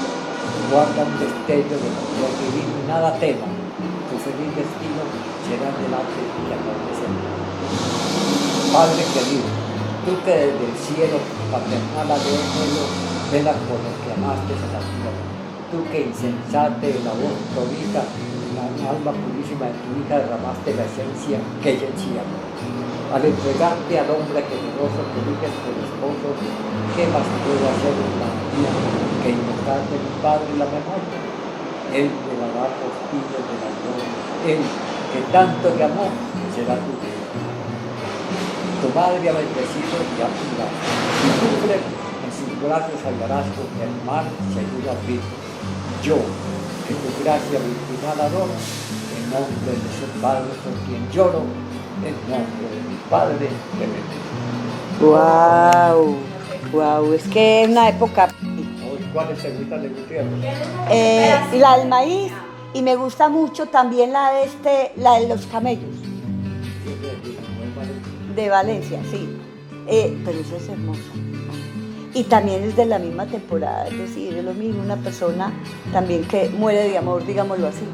Guarda un destello de lo divino y nada tema. Tu feliz destino será delante y acontecer. Padre querido, tú que desde el cielo paternal adorno velas por lo que amaste a la tierra, tú que insensate la voz prodiga, en la alma purísima de tu hija derramaste la esencia que ella encierra. Al entregarte al hombre generoso que eliges por esposo, ¿qué más puede hacer la vida que invocar de mi padre la memoria? Él te dará postillas de la gloria, él que tanto te amó, será tu Dios. Tu madre ha bendecido y ha cuidado. Si sufres, en sus brazos hallarás porque el mar se ayuda a ti. Yo, que tu gracia virginal adoro, en nombre de su Padre por quien lloro, en nombre de mi Padre te bendigo. Wow, es que es una época. ¿Cuáles te gustan de Gutiérrez? La del maíz, y me gusta mucho también la de los camellos, de Valencia, sí. Pero esa es hermosa. Y también es de la misma temporada, es decir, es lo mismo, una persona también que muere de amor, digámoslo así,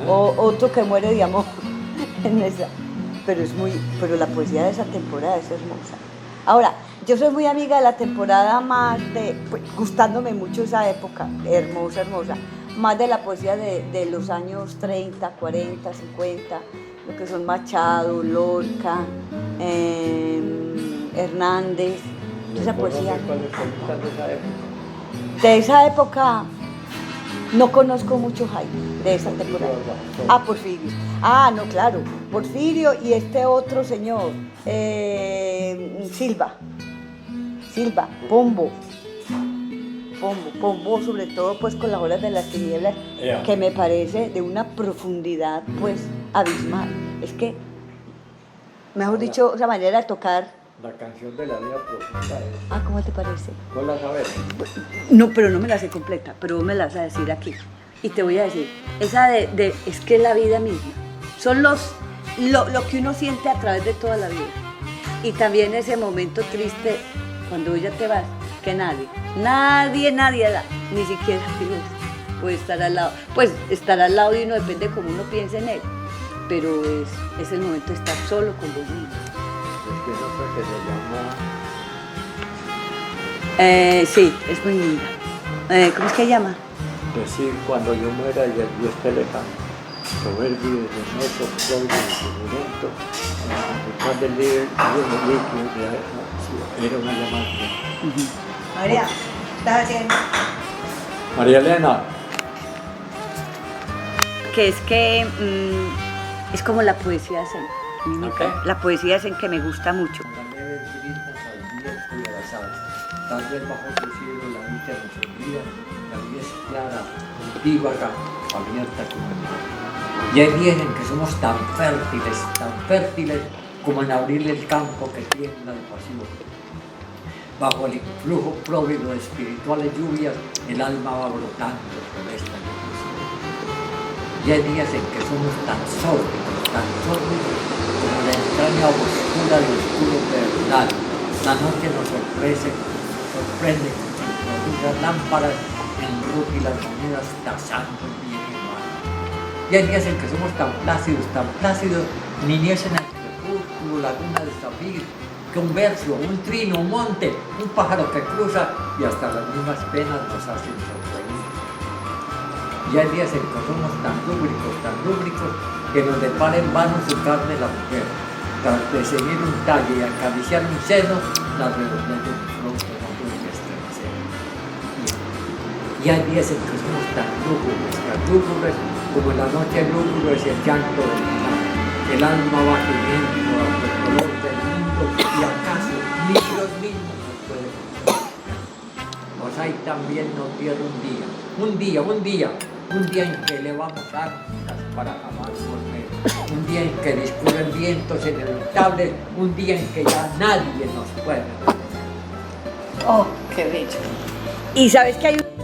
o otro que muere de amor en esa. Pero la poesía de esa temporada es hermosa. Ahora, yo soy muy amiga de la temporada más pues, gustándome mucho esa época, hermosa, más de la poesía de los años 30, 40, 50, lo que son Machado, Lorca, Hernández, esa poesía. ¿Cuáles te gustan de esa época? De esa época no conozco mucho, Jaime, de esa temporada. Porfirio. No, claro, Porfirio y este otro señor, Silva, Pombo, sobre todo pues con las horas de las tinieblas, que me parece de una profundidad pues abismal. Es que, mejor dicho, esa manera de tocar. La canción de la vida profunda es... ¿Cómo te parece? ¿No la sabes? No, pero no me la sé completa, pero vos me la vas a decir aquí. Y te voy a decir, esa es que es la vida misma. Son lo que uno siente a través de toda la vida. Y también ese momento triste cuando ya te vas, que nadie da, ni siquiera Dios. puede estar al lado. Pues estar al lado de uno depende de cómo uno piense en él, pero es el momento de estar solo con vos mismo. Es que otra que se llama... Sí, es muy linda. ¿Cómo es que se llama? Decir cuando yo muera y el Dios te lejano, soberbio y desdeñoso, pródigo y turbulento, detrás del líder, era una llamada. María, ¿estás haciendo? María Elena. Que es como la poesía zen. A mí me Ok. encanta. La poesía zen que me gusta mucho. La nieve brinda al viento y a las aves. Tal vez bajo tu cielo la dicha nos olvida, la vida es clara, dívaga, abierta como el mar. Y hay días en que somos tan fértiles como en abrir el campo que tiembla de pasión. Bajo el influjo pródigo de espirituales lluvias, el alma va brotando por esta ilusión. Y hay días en que somos tan sórdidos como la entraña oscura de oscuro verdad. La noche nos sorprende con sus prodigias lámparas en rútilas monedas tasando el bien y el mal. Y hay días en que somos tan plácidos, niñez en el crepúsculo, laguna de zafir, que un verso, un trino, un monte, un pájaro que cruza y hasta las mismas penas nos hacen sonreír. Y hay días en que somos tan lúbricos, que nos depara en vano su carne la mujer. Tras perseguir un talle y acariciar un seno, la redondez de un tronco no puede estremecer. Y hay días en que somos tan lúgubres, como en la noche lúgubre es el llanto del mar. El alma va gimiendo bajo el color del mundo y acaso ni Dios mismo nos puede contar. Pues ahí también nos pierde un día en que elevamos ángeles para jamás volver, un día en que discurren vientos inevitables, un día en que ya nadie nos puede. Oh, qué bello. Y sabes que hay un